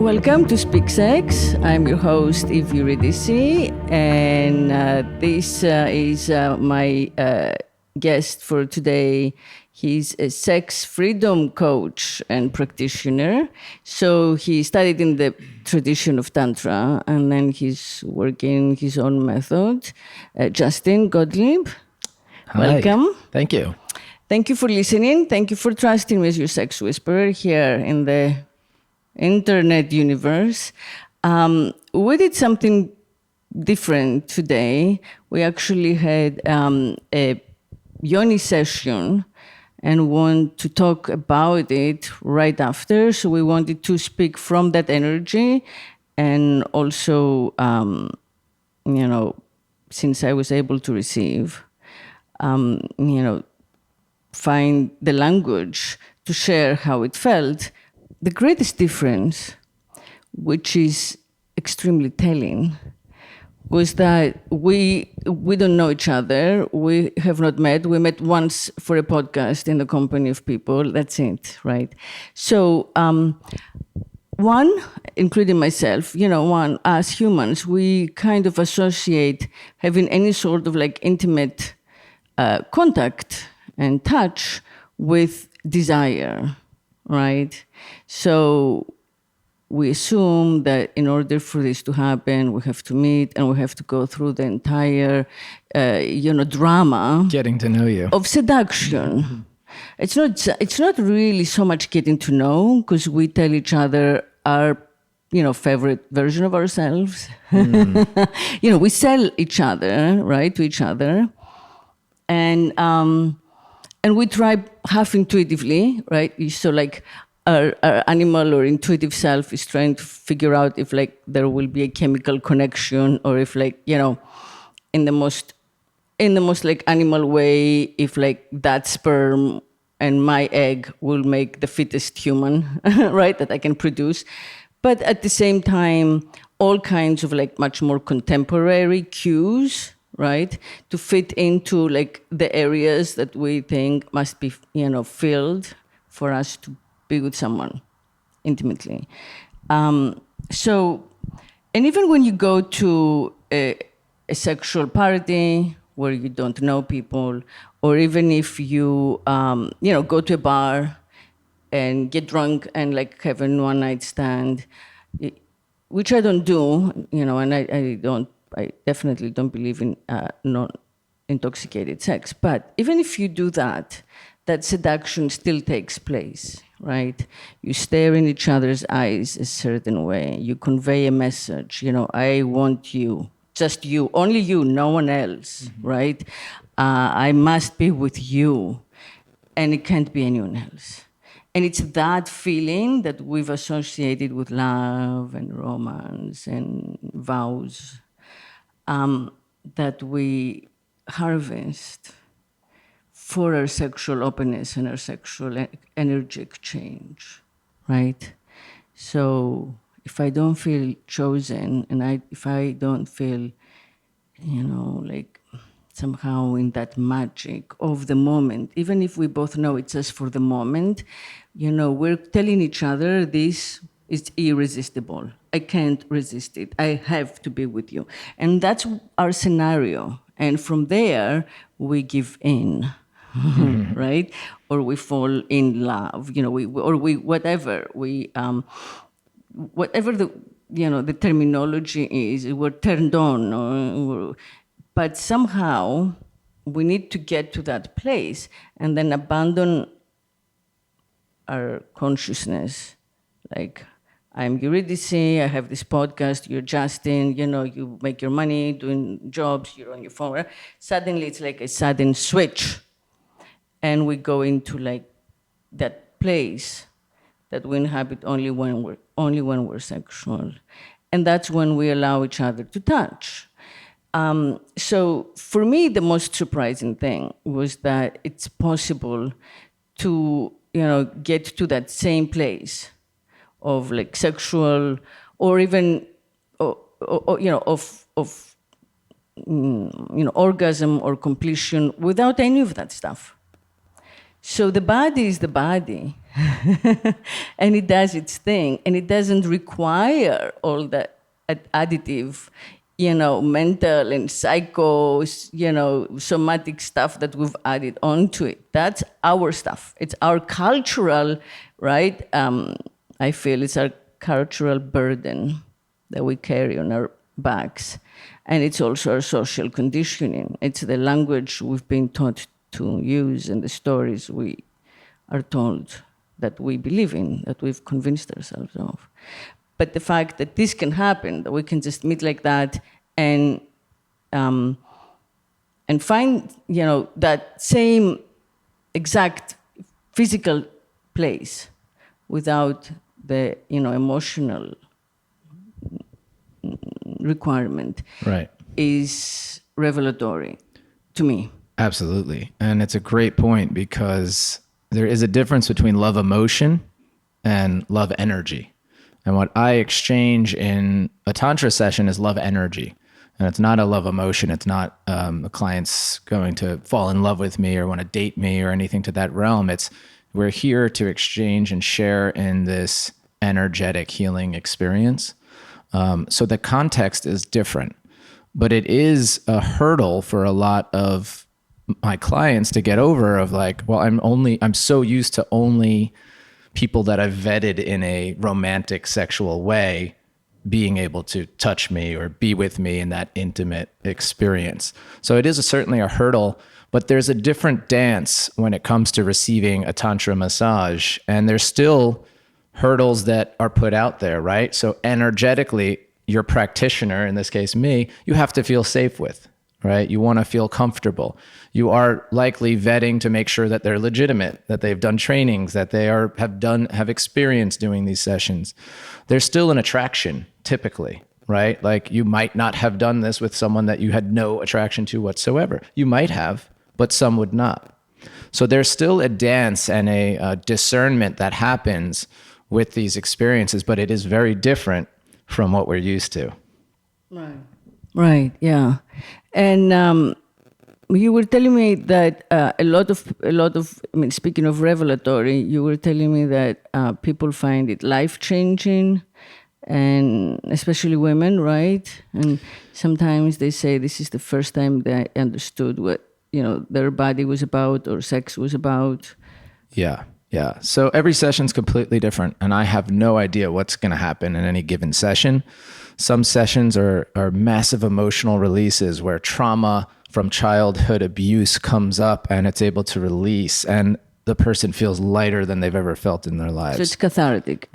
Welcome to Speak Sex. I'm your host, Eve Eurydice, and this is my guest for today. He's a sex freedom coach and practitioner. So he studied in the tradition of Tantra, and then he's working his own method. Justin Gottlieb, Hi. welcome. Thank you. Thank you for listening. Thank you for trusting me as your sex whisperer here in the internet universe. We did something different today. We actually had a Yoni session and want to talk about it right after. So we wanted to speak from that energy, and also, since I was able to receive, find the language to share how it felt. The greatest difference, which is extremely telling, was that we don't know each other. We have not met. We met once for a podcast in the company of people. That's it, right? So one, including myself, one, as humans, we kind of associate having any sort of like intimate contact and touch with desire, right? So we assume that in order for this to happen, we have to meet and we have to go through the entire, drama. Getting to know you. Of seduction. It's not really so much getting to know, because we tell each other our, favorite version of ourselves. We sell each other, right, to each other. And we try half intuitively, right? So like our animal or intuitive self is trying to figure out if like there will be a chemical connection, or if like, in the most like animal way, if like that sperm and my egg will make the fittest human, right, that I can produce. But at the same time, all kinds of like much more contemporary cues, right, to fit into like the areas that we think must be, filled for us to be with someone intimately. So, and even when you go to a sexual party where you don't know people, or even if you, go to a bar and get drunk and like have a one-night stand, which I don't do, and I definitely don't believe in non-intoxicated sex. But even if you do that, that seduction still takes place, right? You stare in each other's eyes a certain way. You convey a message, I want you, just you, only you, no one else, right? I must be with you, and it can't be anyone else. And it's that feeling that we've associated with love and romance and vows, that we harvest for our sexual openness and our sexual energy exchange, right? So if I don't feel chosen, and if I don't feel, like somehow in that magic of the moment, even if we both know it's just for the moment, we're telling each other this is irresistible. I can't resist it. I have to be with you. And that's our scenario. And from there, we give in, right? Or we fall in love, whatever the, the terminology is, we're turned on. But somehow we need to get to that place and then abandon our consciousness. Like, I'm Eurydice, I have this podcast, you're Justin, you make your money doing jobs, you're on your phone. Right? Suddenly it's like a sudden switch. And we go into like that place that we inhabit only when we're sexual. And that's when we allow each other to touch. So for me, the most surprising thing was that it's possible to, get to that same place of like sexual, or even, orgasm or completion without any of that stuff. So the body is the body, and it does its thing, and it doesn't require all that additive, mental and psycho, somatic stuff that we've added onto it. That's our stuff. It's our cultural, right? I feel it's our cultural burden that we carry on our backs. And it's also our social conditioning. It's the language we've been taught to use and the stories we are told that we believe in, that we've convinced ourselves of. But the fact that this can happen, that we can just meet like that and find, that same exact physical place without the, emotional requirement, right, is revelatory to me. Absolutely. And it's a great point because there is a difference between love emotion and love energy. And what I exchange in a Tantra session is love energy. And it's not a love emotion. It's not the client's going to fall in love with me or want to date me or anything to that realm. It's we're here to exchange and share in this energetic healing experience. So the context is different, but it is a hurdle for a lot of my clients to get over of like, well, I'm so used to only people that I've vetted in a romantic sexual way being able to touch me or be with me in that intimate experience. So it is certainly a hurdle, but there's a different dance when it comes to receiving a Tantra massage. And there's still hurdles that are put out there, right? So energetically, your practitioner, in this case me, you have to feel safe with, right? You want to feel comfortable. You are likely vetting to make sure that they're legitimate, that they've done trainings, that they have experience doing these sessions. There's still an attraction, typically, right? Like you might not have done this with someone that you had no attraction to whatsoever. You might have, but some would not. So there's still a dance and a discernment that happens with these experiences, but it is very different from what we're used to. Right, yeah. And you were telling me that a lot of, I mean, speaking of revelatory, you were telling me that people find it life-changing, and especially women, right? And sometimes they say this is the first time they understood what, their body was about or sex was about. Yeah. So every session's completely different, and I have no idea what's going to happen in any given session. Some sessions are massive emotional releases where trauma from childhood abuse comes up and it's able to release, and the person feels lighter than they've ever felt in their lives. So it's cathartic.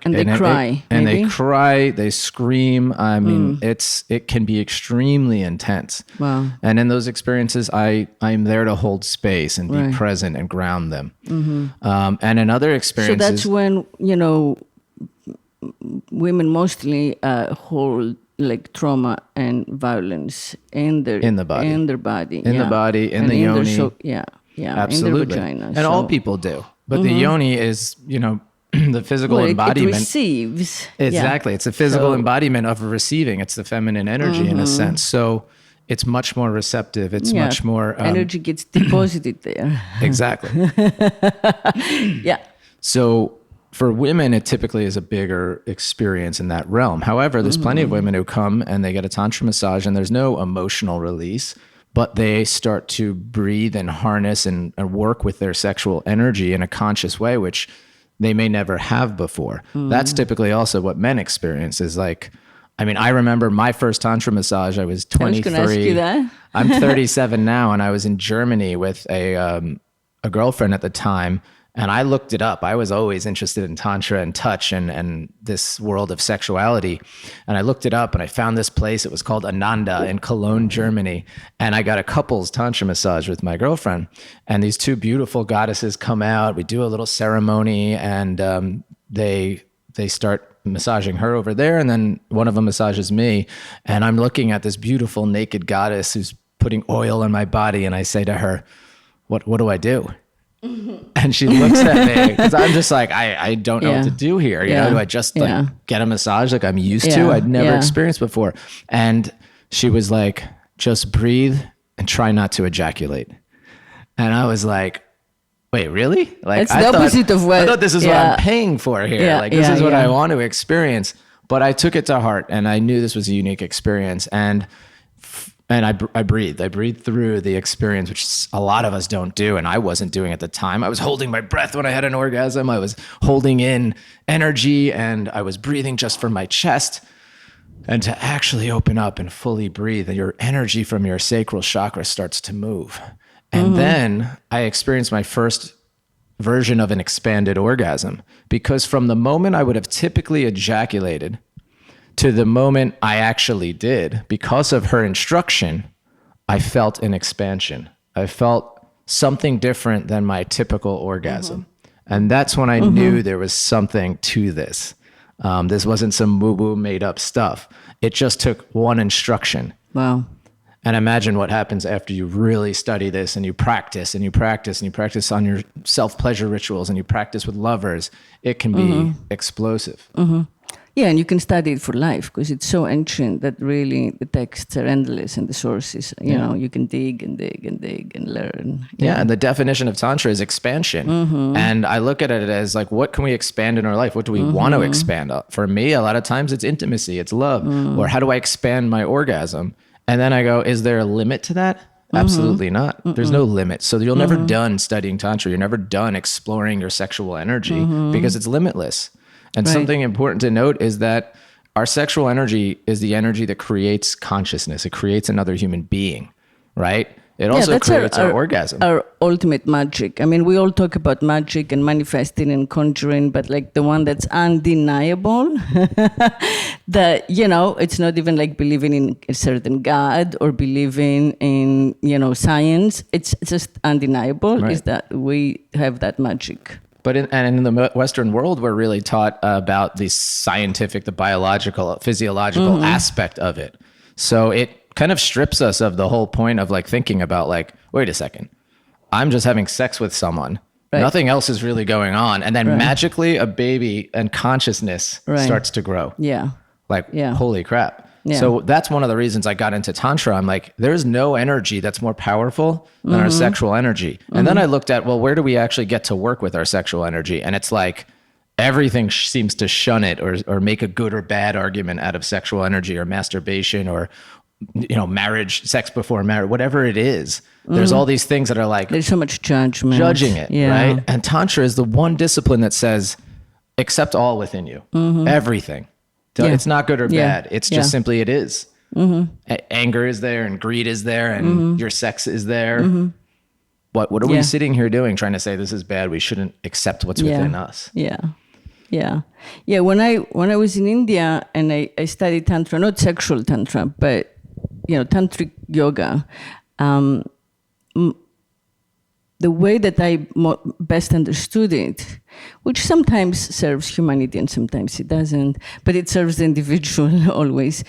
And they cry. And they cry, they scream. I mean, it can be extremely intense. Wow. And in those experiences, I'm there to hold space and be present and ground them. Mm-hmm. And in other experiences... So that's when, women mostly hold like trauma and violence in the body, in the yoni. Absolutely. In their vagina. And all people do. But the yoni is, the physical embodiment. It receives. Exactly. It's a physical embodiment of receiving. It's the feminine energy in a sense. So it's much more receptive. It's much more... energy gets deposited there. Exactly. Yeah. So for women, it typically is a bigger experience in that realm. However, there's plenty of women who come and they get a Tantra massage and there's no emotional release, but they start to breathe and harness and work with their sexual energy in a conscious way, which they may never have before. That's typically also what men experience is like, I remember my first Tantra massage, I was 23. I was going to ask you that. I'm 37 now, and I was in Germany with a girlfriend at the time. And I looked it up. I was always interested in Tantra and touch and this world of sexuality. And I looked it up and I found this place. It was called Ananda in Cologne, Germany. And I got a couples Tantra massage with my girlfriend. And these two beautiful goddesses come out. We do a little ceremony and they start massaging her over there. And then one of them massages me. And I'm looking at this beautiful naked goddess who's putting oil on my body. And I say to her, what do I do? And she looks at me because I'm just like, I don't know what to do here. You know, do I just get a massage like I'm used to? I'd never experienced before. And she was like, just breathe and try not to ejaculate. And I was like, wait, really? Like That's the opposite of what. I thought this is what I'm paying for here. Yeah, Like this is what yeah. I want to experience. But I took it to heart, and I knew this was a unique experience. And I breathed. I breathed through the experience, which a lot of us don't do, and I wasn't doing at the time. I was holding my breath when I had an orgasm. I was holding in energy, and I was breathing just from my chest. And to actually open up and fully breathe, your energy from your sacral chakra starts to move. And then I experienced my first version of an expanded orgasm, because from the moment I would have typically ejaculated to the moment I actually did, because of her instruction, I felt an expansion. I felt something different than my typical orgasm. And that's when I knew there was something to this. This wasn't some woo-woo made up stuff. It just took one instruction. Wow. And imagine what happens after you really study this and you practice and you practice and you practice on your self-pleasure rituals and you practice with lovers. It can be explosive. Yeah, and you can study it for life because it's so ancient that really the texts are endless and the sources, you know, you can dig and dig and dig and learn. Yeah, and the definition of Tantra is expansion. And I look at it as like, what can we expand in our life? What do we want to expand? For me, a lot of times it's intimacy, it's love. Or how do I expand my orgasm? And then I go, is there a limit to that? Absolutely not. There's no limit. So you're never done studying Tantra. You're never done exploring your sexual energy because it's limitless. And something important to note is that our sexual energy is the energy that creates consciousness. It creates another human being, right? It also creates our orgasm. Our ultimate magic. I mean, we all talk about magic and manifesting and conjuring, but like the one that's undeniable, that, you know, it's not even like believing in a certain God or believing in, you know, science. It's just undeniable is that we have that magic. But in the Western world, we're really taught about the scientific, the biological, physiological aspect of it. So it kind of strips us of the whole point of like thinking about like, wait a second, I'm just having sex with someone. Nothing else is really going on. And then magically a baby and consciousness starts to grow. Yeah. Like, holy crap. Yeah. So that's one of the reasons I got into Tantra. I'm like, there's no energy that's more powerful than our sexual energy. And then I looked at, well, where do we actually get to work with our sexual energy? And it's like, everything seems to shun it or make a good or bad argument out of sexual energy or masturbation or, you know, marriage, sex before marriage, whatever it is. There's all these things that are like, there's so much judgment. Judging it, right? And Tantra is the one discipline that says, accept all within you, everything. It's not good or bad. It's just simply it is. Anger is there and greed is there and your sex is there. What are we sitting here doing trying to say this is bad? We shouldn't accept what's within us. Yeah. When I was in India and I studied Tantra, not sexual Tantra, but, you know, Tantric yoga, the way that I best understood it, which sometimes serves humanity and sometimes it doesn't, but it serves the individual always,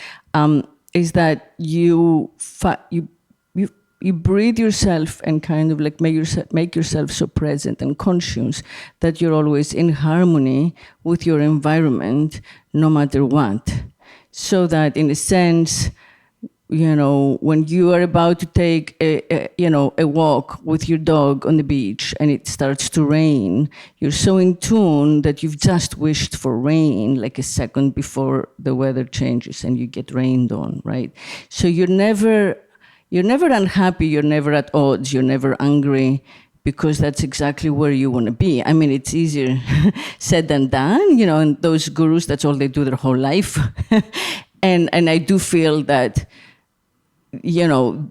is that you breathe yourself and kind of like make yourself so present and conscious that you're always in harmony with your environment, no matter what. So that in a sense, you know, when you are about to take a walk with your dog on the beach and it starts to rain, you're so in tune that you've just wished for rain like a second before the weather changes and you get rained on, right? So you're never unhappy, you're never at odds, you're never angry, because that's exactly where you want to be. I mean, it's easier said than done, you know, and those gurus, that's all they do their whole life. and I do feel that, you know,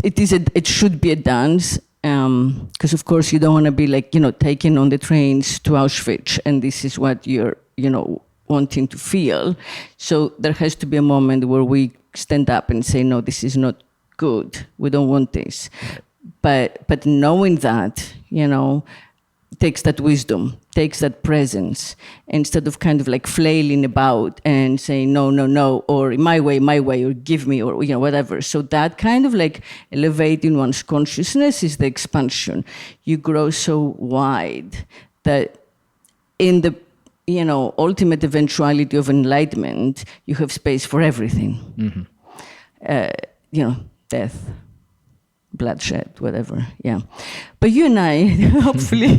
it should be a dance, because of course you don't want to be like, you know, taken on the trains to Auschwitz and this is what you're, you know, wanting to feel. So there has to be a moment where we stand up and say, no, this is not good. We don't want this. But knowing that, you know, takes that wisdom, takes that presence, instead of kind of like flailing about and saying, no, or my way, or give me, or, you know, whatever. So that kind of like elevating one's consciousness is the expansion. You grow so wide that in the, you know, ultimate eventuality of enlightenment, you have space for everything. You know, death. bloodshed, whatever. Yeah. But you and I, hopefully,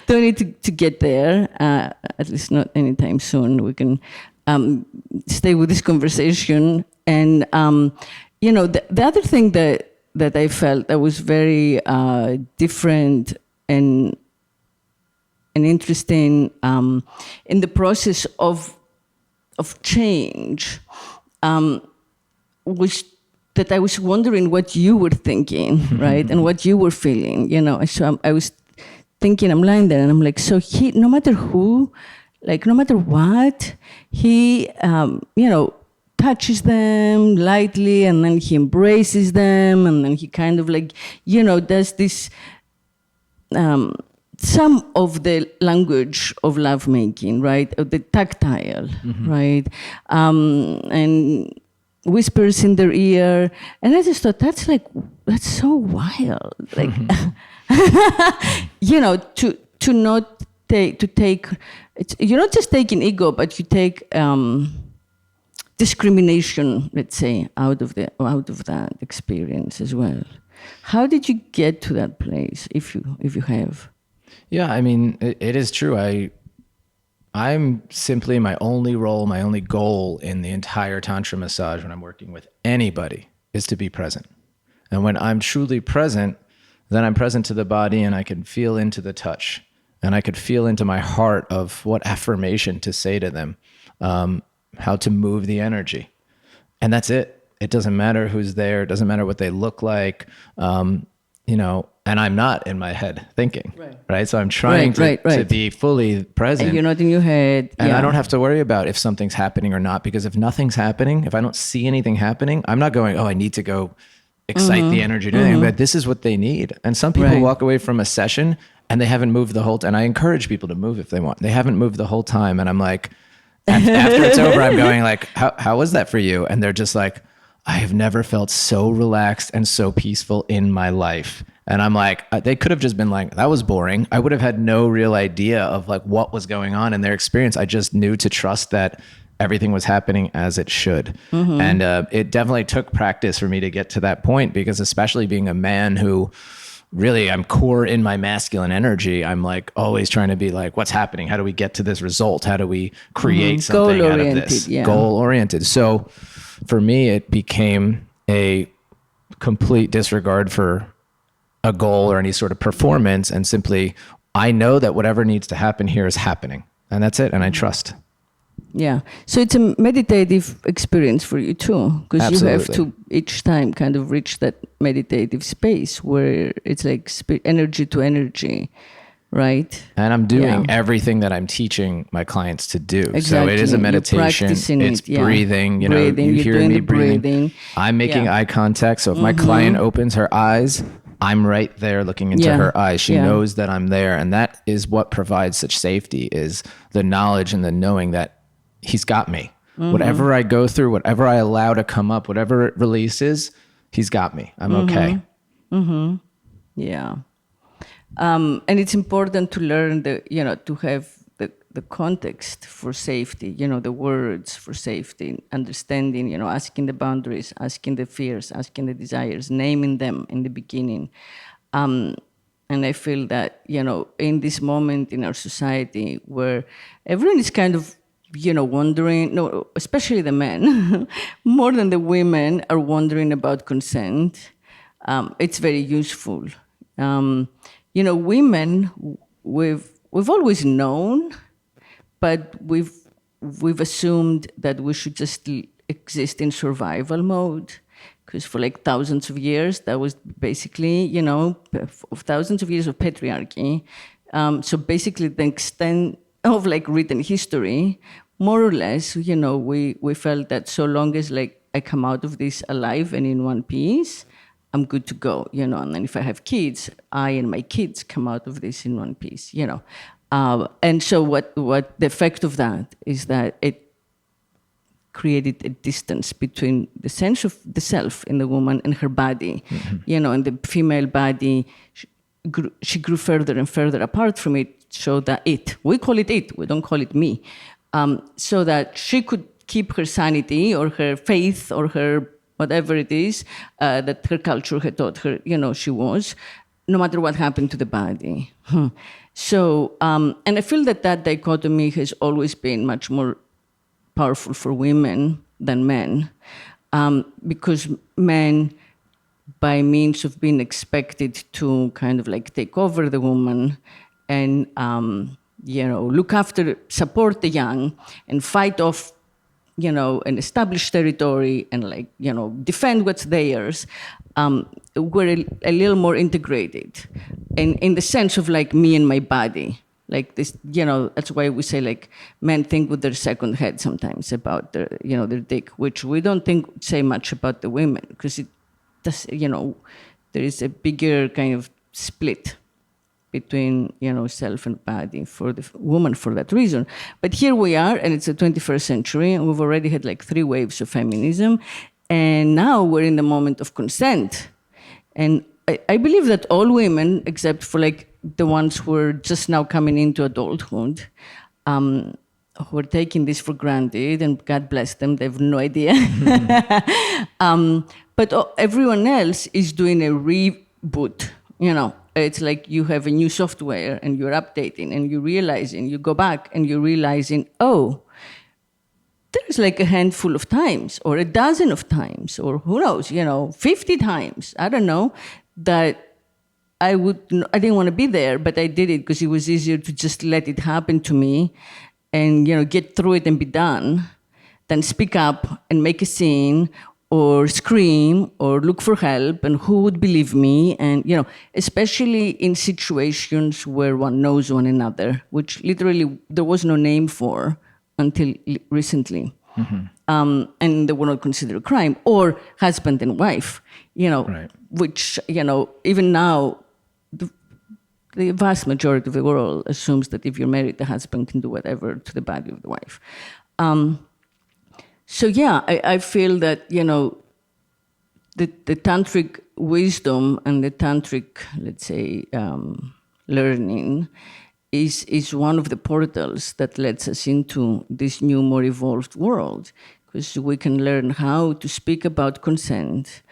don't need to get there, at least not anytime soon. We can stay with this conversation. And, the other thing that I felt that was very different and interesting in the process of change was that I was wondering what you were thinking, right, and what you were feeling. So I was thinking, I'm lying there, and I'm like, so he, no matter who, like no matter what, he, touches them lightly, and then he embraces them, and then he kind of like, does this. Some of the language of lovemaking, right, of the tactile, right, and whispers in their ear, and I just thought that's so wild, like, to not take. You're not just taking ego, but you take discrimination, let's say, out of that experience as well. How did you get to that place, if you have? Yeah, I mean, it is true. I'm simply my only role, my only goal in the entire Tantra massage when I'm working with anybody is to be present. And when I'm truly present, then I'm present to the body, and I can feel into the touch, and I could feel into my heart of what affirmation to say to them, how to move the energy. And that's it. It doesn't matter who's there. It doesn't matter what they look like. And I'm not in my head thinking, right? So I'm trying to be fully present. And you're not in your head. And I don't have to worry about if something's happening or not, because if nothing's happening, if I don't see anything happening, I'm not going, I need to go excite the energy. But this is what they need. And some people walk away from a session and they haven't moved the whole time. And I encourage people to move if they want. They haven't moved the whole time. And I'm like, after it's over, I'm going like, how was that for you? And they're just like, I have never felt so relaxed and so peaceful in my life. And I'm like, they could have just been like, that was boring. I would have had no real idea of like what was going on in their experience. I just knew to trust that everything was happening as it should. And it definitely took practice for me to get to that point, because especially being a man who really I'm core in my masculine energy, I'm like always trying to be like, what's happening? How do we get to this result? How do we create something out of this? Goal oriented. So for me, it became a complete disregard for a goal or any sort of performance, and simply, I know that whatever needs to happen here is happening, and that's it. And I trust. Yeah. So it's a meditative experience for you too, because you have to each time kind of reach that meditative space where it's like energy to energy, right? And I'm doing everything that I'm teaching my clients to do. Exactly. So it is a meditation. It's breathing. You hear me breathing. I'm making eye contact. So if my client opens her eyes, I'm right there looking into her eyes. She knows that I'm there. And that is what provides such safety, is the knowledge and the knowing that he's got me. Whatever I go through, whatever I allow to come up, whatever it releases, he's got me. I'm okay. Yeah. And it's important to learn to have the context for safety, the words for safety, understanding, asking the boundaries, asking the fears, asking the desires, naming them in the beginning. And I feel that, in this moment in our society where everyone is kind of, wondering, especially the men, more than the women are wondering about consent, it's very useful. Women, we've always known, but we've assumed that we should just exist in survival mode, because for like thousands of years, that was basically, thousands of years of patriarchy. So basically the extent of like written history, more or less, we felt that so long as like I come out of this alive and in one piece, I'm good to go, and then if I have kids, I and my kids come out of this in one piece, and so what the effect of that is that it created a distance between the sense of the self in the woman and her body, and the female body, she grew further and further apart from it, so that we call it, we don't call it me, so that she could keep her sanity or her faith or her whatever it is that her culture had taught her, she was, no matter what happened to the body. So, and I feel that dichotomy has always been much more powerful for women than men, because men, by means of being expected to kind of like take over the woman and look after, support the young, and fight off, an established territory, and defend what's theirs, we're a little more integrated, in the sense of like me and my body. Like this, that's why we say like men think with their second head sometimes about their, their dick, which we don't say much about the women, because it does, there is a bigger kind of split between, self and body for the woman for that reason. But here we are, and it's the 21st century, and we've already had like 3 waves of feminism, and now we're in the moment of consent. And I believe that all women, except for like the ones who are just now coming into adulthood, who are taking this for granted, and God bless them, they have no idea. But everyone else is doing a reboot, It's like you have a new software and you're updating and you're realizing, you go back and you're realizing, oh, there's like a handful of times or a dozen of times or who knows, 50 times, I don't know, that I didn't want to be there, but I did it because it was easier to just let it happen to me and, get through it and be done than speak up and make a scene or scream or look for help, and who would believe me? And, especially in situations where one knows one another, which literally there was no name for until recently. And they were not considered a crime, or husband and wife, Right. which, even now, the vast majority of the world assumes that if you're married, the husband can do whatever to the body of the wife. So yeah, I feel that, the tantric wisdom and the tantric, let's say, learning is one of the portals that lets us into this new, more evolved world, because we can learn how to speak about consent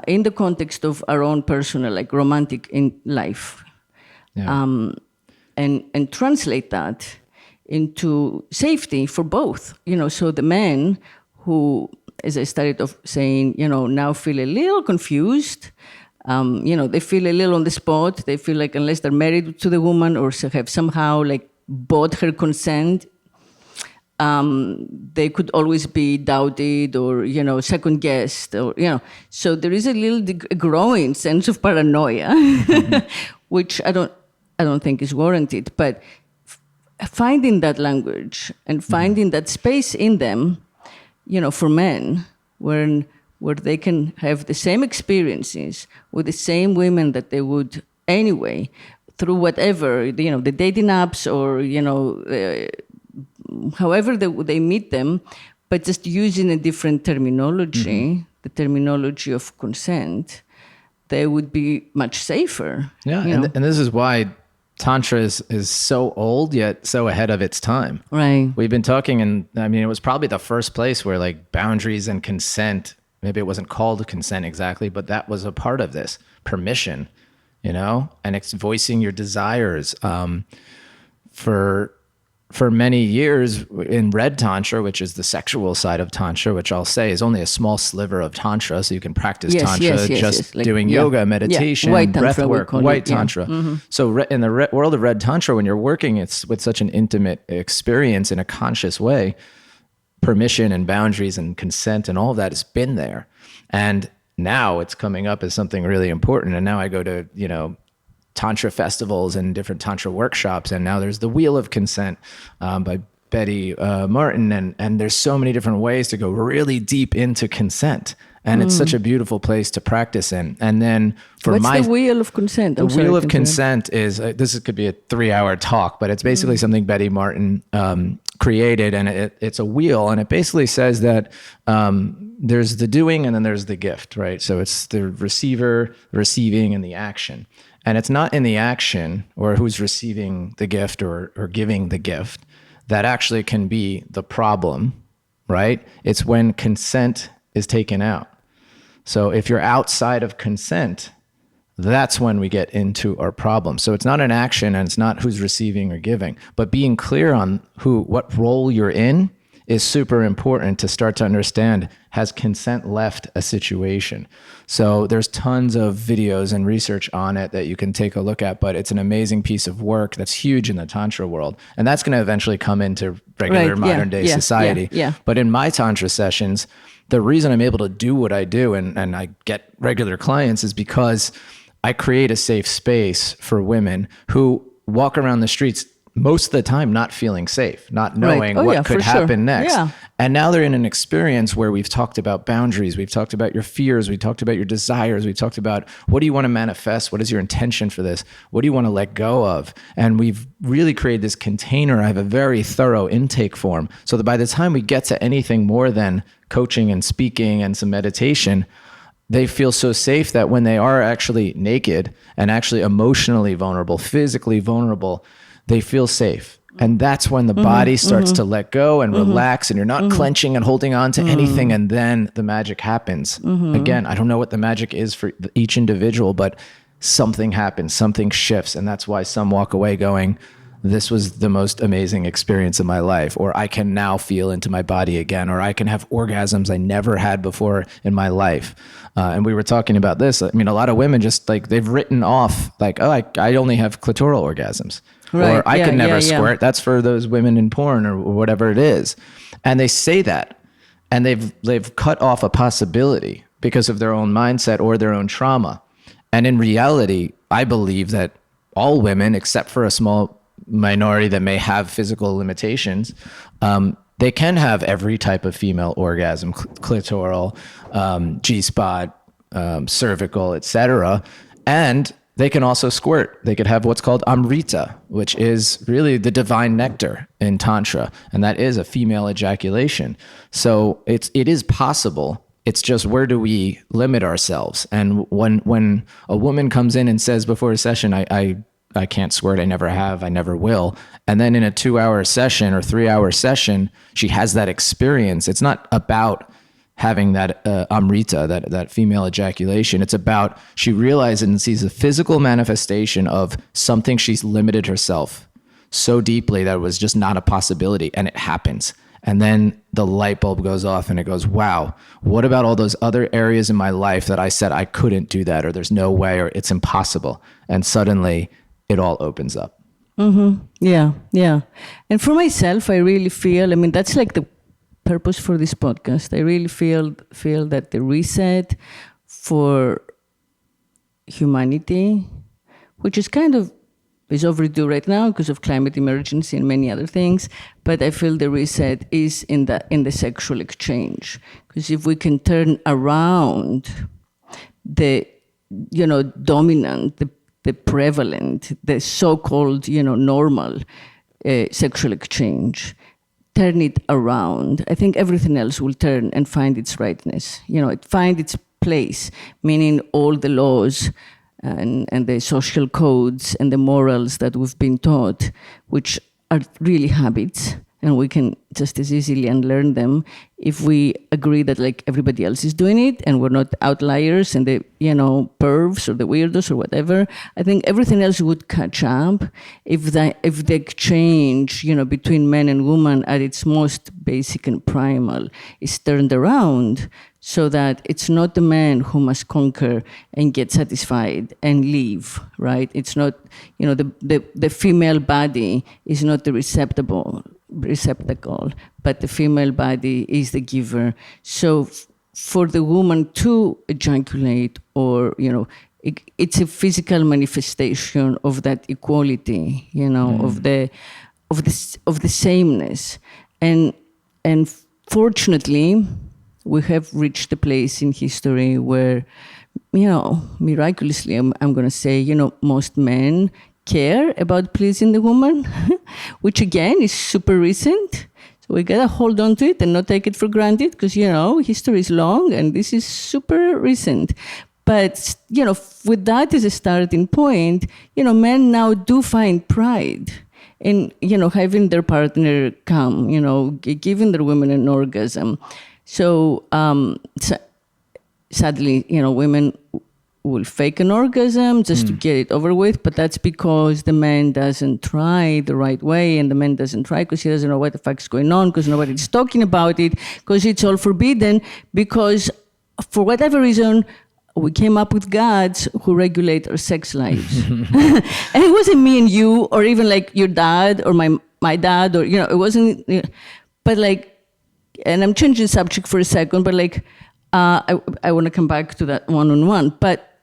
in the context of our own personal, like romantic in life, and translate that into safety for both. So the men who, as I started off saying, now feel a little confused. They feel a little on the spot. They feel like unless they're married to the woman or have somehow like bought her consent, they could always be doubted or, second guessed or, So there is a little growing sense of paranoia, which I don't think is warranted. But finding that language and finding that space in them, for men, where they can have the same experiences with the same women that they would anyway, through whatever, the dating apps or, however they meet them, but just using a different terminology, the terminology of consent, they would be much safer. Yeah, and this is why Tantra is so old yet so ahead of its time. Right. We've been talking, and I mean, it was probably the first place where like boundaries and consent, maybe it wasn't called consent exactly, but that was a part of this permission, and it's voicing your desires. For many years in Red Tantra, which is the sexual side of Tantra, which I'll say is only a small sliver of Tantra, so you can practice Tantra just like, doing yoga, meditation, breath work, white Tantra. So in the world of Red Tantra, when you're working it's with such an intimate experience in a conscious way, permission and boundaries and consent and all of that has been there. And now it's coming up as something really important. And now I go to, Tantra festivals and different Tantra workshops. And now there's the Wheel of Consent by Betty Martin. And there's so many different ways to go really deep into consent. And it's such a beautiful place to practice in. And then What's the Wheel of Consent? The Wheel of Consent is, this could be a 3-hour talk, but it's basically something Betty Martin created. And it's a wheel. And it basically says that there's the doing and then there's the gift, right? So it's the receiver, the receiving, and the action. And it's not in the action or who's receiving the gift or giving the gift that actually can be the problem, right? It's when consent is taken out. So if you're outside of consent, that's when we get into our problem. So it's not an action and it's not who's receiving or giving, but being clear on what role you're in is super important to start to understand, has consent left a situation? So there's tons of videos and research on it that you can take a look at, but it's an amazing piece of work that's huge in the Tantra world. And that's going to eventually come into regular modern day society. But in my Tantra sessions, the reason I'm able to do what I do and I get regular clients is because I create a safe space for women who walk around the streets most of the time not feeling safe, not knowing what could happen next. Yeah. And now they're in an experience where we've talked about boundaries, we've talked about your fears, we talked about your desires, we've talked about what do you want to manifest, what is your intention for this, what do you want to let go of? And we've really created this container. I have a very thorough intake form so that by the time we get to anything more than coaching and speaking and some meditation, they feel so safe that when they are actually naked and actually emotionally vulnerable, physically vulnerable, they feel safe. And that's when the body starts to let go and relax, and you're not clenching and holding on to anything. And then the magic happens. Again, I don't know what the magic is for each individual, but something happens, something shifts. And that's why some walk away going, this was the most amazing experience of my life, or I can now feel into my body again, or I can have orgasms I never had before in my life. And we were talking about this. I mean, a lot of women just like, they've written off like, oh, I only have clitoral orgasms. Right. Or I could never squirt. That's for those women in porn or whatever it is. And they say that, and they've cut off a possibility because of their own mindset or their own trauma. And in reality, I believe that all women, except for a small minority that may have physical limitations, they can have every type of female orgasm, clitoral, G-spot, cervical, etc. And they can also squirt. They could have what's called amrita, which is really the divine nectar in Tantra. And that is a female ejaculation. So it is possible. It's just, where do we limit ourselves? And when a woman comes in and says before a session, I can't squirt, I never have, I never will. And then in a 2-hour session or 3-hour session, she has that experience. It's not about having that amrita, that female ejaculation. It's about, she realizes and sees a physical manifestation of something she's limited herself so deeply that it was just not a possibility, and it happens. And then the light bulb goes off and it goes, wow, what about all those other areas in my life that I said I couldn't do that, or there's no way, or it's impossible? And suddenly it all opens up. Yeah. And for myself, I really feel, I mean, that's like the purpose for this podcast. I really feel that the reset for humanity, which is kind of is overdue right now because of climate emergency and many other things, but I feel the reset is in the sexual exchange. Because if we can turn around the dominant, the prevalent, the so-called normal sexual exchange, turn it around, I think everything else will turn and find its rightness. It find its place, meaning all the laws and the social codes and the morals that we've been taught, which are really habits, and we can just as easily unlearn them if we agree that like everybody else is doing it and we're not outliers and the pervs or the weirdos or whatever. I think everything else would catch up if the exchange between men and women at its most basic and primal is turned around, so that it's not the man who must conquer and get satisfied and leave, right? It's not, the female body is not the receptacle, but the female body is the giver. So for the woman to ejaculate, or, it's a physical manifestation of that equality, of the sameness. And fortunately, we have reached a place in history where, miraculously, I'm going to say, most men care about pleasing the woman, which again is super recent. So we got to hold on to it and not take it for granted because, history is long and this is super recent. But, with that as a starting point, men now do find pride in, having their partner come, giving their women an orgasm. So sadly, women will fake an orgasm just to get it over with, but that's because the man doesn't try the right way, and the man doesn't try because he doesn't know what the fuck's going on, because nobody's talking about it, because it's all forbidden, because for whatever reason, we came up with gods who regulate our sex lives. And it wasn't me and you, or even like your dad or my dad, or, it wasn't, but like, and I'm changing the subject for a second, but like, I want to come back to that one-on-one. But,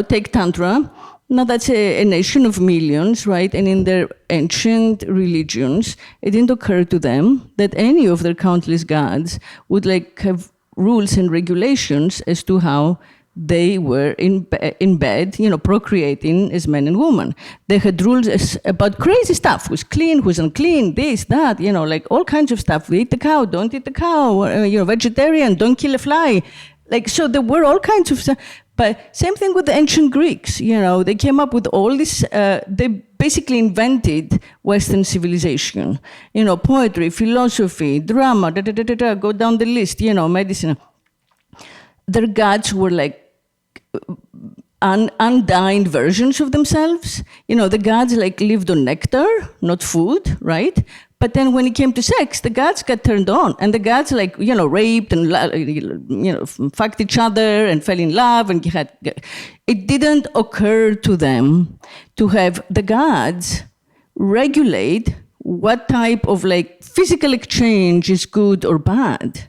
take Tantra. Now that's a nation of millions, right? And in their ancient religions, it didn't occur to them that any of their countless gods would like have rules and regulations as to how they were in bed, procreating as man and woman. They had rules about crazy stuff: who's clean, who's unclean, this, that, like all kinds of stuff. Eat the cow, don't eat the cow. Vegetarian, don't kill a fly. Like, so there were all kinds of stuff. But same thing with the ancient Greeks. They came up with all this. They basically invented Western civilization. Poetry, philosophy, drama, go down the list. Medicine. Their gods were like undying versions of themselves. The gods like lived on nectar, not food, right? But then when it came to sex, the gods got turned on, and the gods like, raped and, fucked each other and fell in love, and it didn't occur to them to have the gods regulate what type of like physical exchange is good or bad.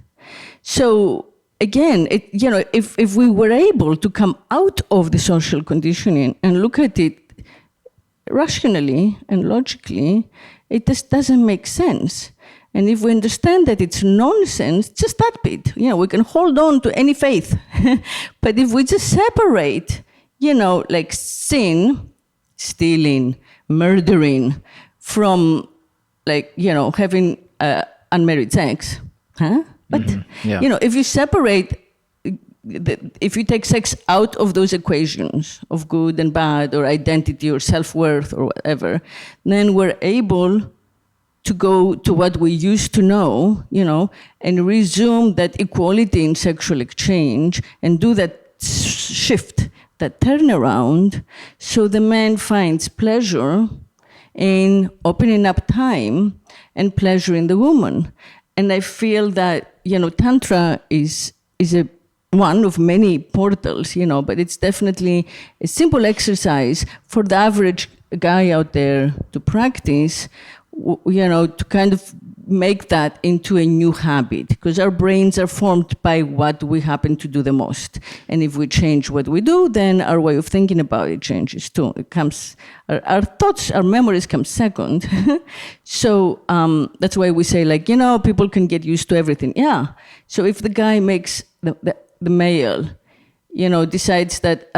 So again, if we were able to come out of the social conditioning and look at it rationally and logically, it just doesn't make sense. And if we understand that it's nonsense, just that bit, we can hold on to any faith. But if we just separate, like sin, stealing, murdering, from like, having unmarried sex, huh? But, if you separate, if you take sex out of those equations of good and bad, or identity, or self-worth, or whatever, then we're able to go to what we used to know, and resume that equality in sexual exchange, and do that shift, that turnaround, so the man finds pleasure in opening up time and pleasure in the woman. And I feel that, Tantra is one of many portals, but it's definitely a simple exercise for the average guy out there to practice, to kind of make that into a new habit, because our brains are formed by what we happen to do the most. And if we change what we do, then our way of thinking about it changes too. It comes, our thoughts, our memories come second. So that's why we say, like, people can get used to everything. Yeah. So if the guy makes the male, decides that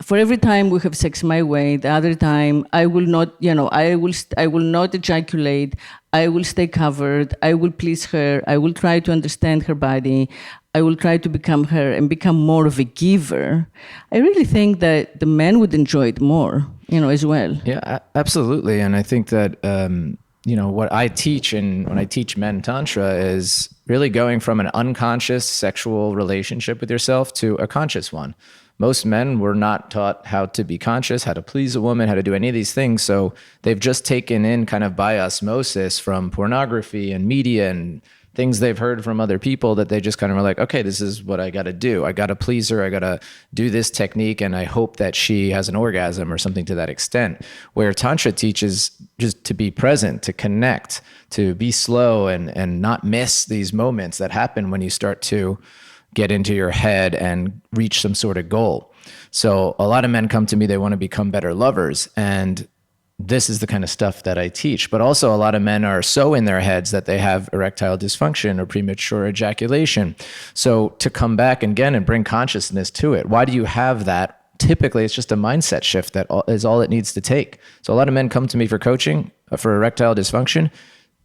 for every time we have sex my way, the other time I will not, I will not ejaculate, I will stay covered, I will please her, I will try to understand her body, I will try to become her and become more of a giver. I really think that the men would enjoy it more, as well. Yeah, absolutely. And I think that, what I teach, and when I teach men Tantra, is really going from an unconscious sexual relationship with yourself to a conscious one. Most men were not taught how to be conscious, how to please a woman, how to do any of these things. So they've just taken in kind of by osmosis from pornography and media and things they've heard from other people, that they just kind of are like, okay, this is what I got to do. I got to please her. I got to do this technique, and I hope that she has an orgasm or something to that extent. Where Tantra teaches just to be present, to connect, to be slow, and not miss these moments that happen when you start to get into your head and reach some sort of goal. So a lot of men come to me, they want to become better lovers. And this is the kind of stuff that I teach. But also a lot of men are so in their heads that they have erectile dysfunction or premature ejaculation. So to come back again and bring consciousness to it, why do you have that? Typically, it's just a mindset shift that is all it needs to take. So a lot of men come to me for coaching for erectile dysfunction.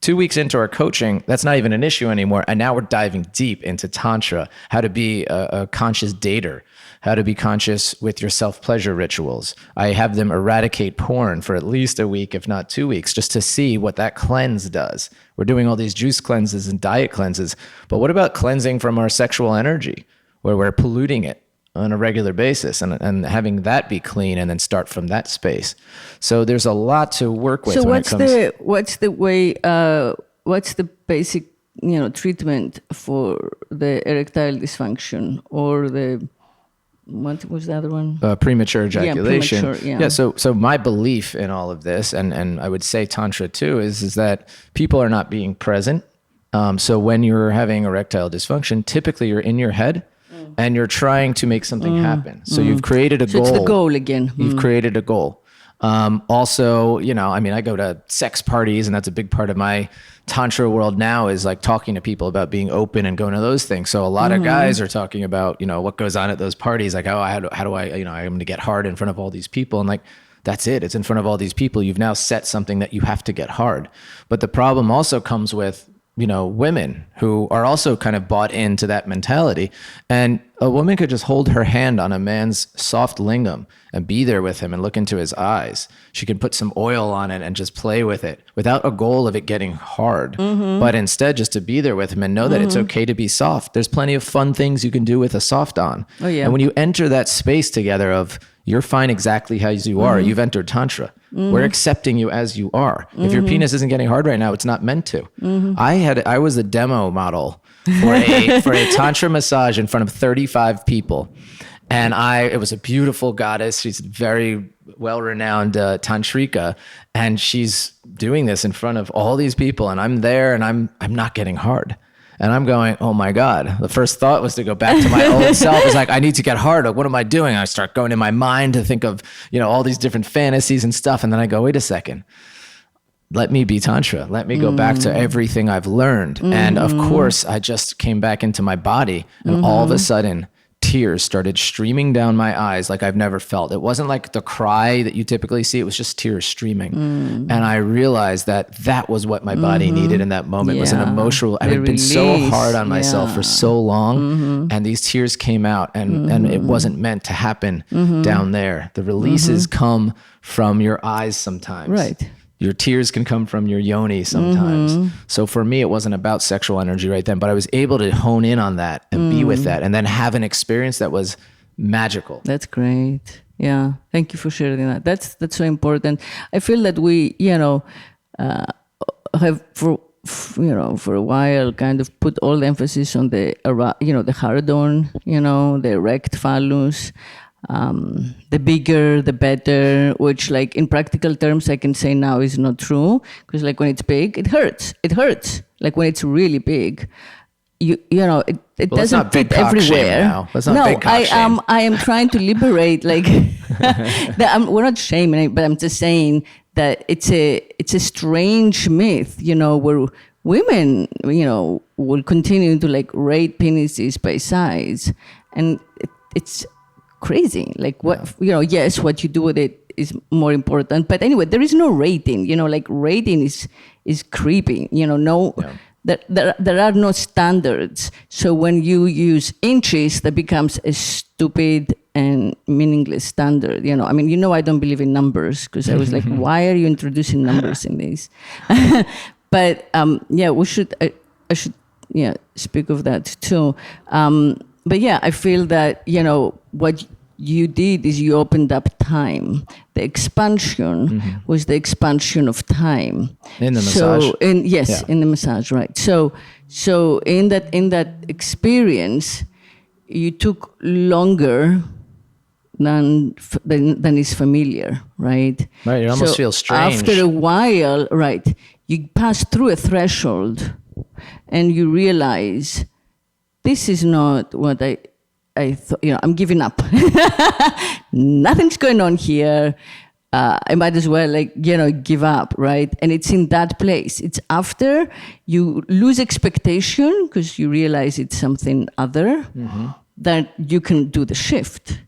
2 weeks into our coaching, that's not even an issue anymore. And now we're diving deep into Tantra, how to be a conscious dater, how to be conscious with your self-pleasure rituals. I have them eradicate porn for at least a week, if not 2 weeks, just to see what that cleanse does. We're doing all these juice cleanses and diet cleanses, but what about cleansing from our sexual energy? where we're polluting it on a regular basis, and having that be clean and then start from that space. So there's a lot to work with. So when what's it comes what's the basic, treatment for the erectile dysfunction or what was the other one? Premature ejaculation. Premature, yeah. So my belief in all of this, and I would say Tantra too, is that people are not being present. So when you're having erectile dysfunction, typically you're in your head and you're trying to make something happen. So you've created a goal. It's the goal again. You've created a goal. Also, I go to sex parties, and that's a big part of my Tantra world now, is like talking to people about being open and going to those things. So a lot of guys are talking about, what goes on at those parties. Like, oh, how do I, I'm going to get hard in front of all these people. And like, that's it. It's in front of all these people. You've now set something that you have to get hard. But the problem also comes with, women who are also kind of bought into that mentality. And a woman could just hold her hand on a man's soft lingam and be there with him and look into his eyes. She can put some oil on it and just play with it without a goal of it getting hard, but instead just to be there with him and know that it's okay to be soft. There's plenty of fun things you can do with a soft on. Oh, yeah. And when you enter that space together of you're fine exactly as you are, you've entered Tantra. We're accepting you as you are. If your penis isn't getting hard right now, it's not meant to. I was a demo model for a Tantra massage in front of 35 people. And it was a beautiful goddess. She's very well-renowned tantrika. And she's doing this in front of all these people. And I'm there and I'm not getting hard. And I'm going, oh my God. The first thought was to go back to my old self. It's like, I need to get harder. What am I doing? I start going in my mind to think of, all these different fantasies and stuff. And then I go, wait a second. Let me be Tantra. Let me go back to everything I've learned. And of course, I just came back into my body. And all of a sudden, tears started streaming down my eyes like I've never felt. It wasn't like the cry that you typically see. It was just tears streaming. And I realized that was what my body needed in that moment. It was an emotional, I had been so hard on myself for so long. And these tears came out and it wasn't meant to happen down there. The releases come from your eyes sometimes. Right. Your tears can come from your yoni sometimes. So for me, it wasn't about sexual energy right then, but I was able to hone in on that and be with that and then have an experience that was magical. That's great. Yeah. Thank you for sharing that. That's so important. I feel that we, have for a while kind of put all the emphasis on the hardon, the erect phallus. The bigger, the better, which like in practical terms, I can say now is not true. Because like when it's big, it hurts. It hurts. Like when it's really big, it doesn't fit everywhere. I am trying to liberate, like, we're not shaming, but I'm just saying that it's a strange myth, where women, will continue to like rate penises by size. And it's crazy. Like what, yes, what you do with it is more important. But anyway, there is no rating, like rating is creepy, there are no standards. So when you use inches, that becomes a stupid and meaningless standard. I don't believe in numbers because I was like, why are you introducing numbers in this? But we should, I should speak of that too. But yeah, I feel that, what you did is you opened up time. The expansion was the expansion of time. In the massage. In the massage, right. So in that experience, you took longer than is familiar, right? Right, you almost feel strange. After a while, right, you pass through a threshold and you realize this is not what I thought, I'm giving up. Nothing's going on here. I might as well give up, right? And it's in that place. It's after you lose expectation because you realize it's something other that you can do the shift.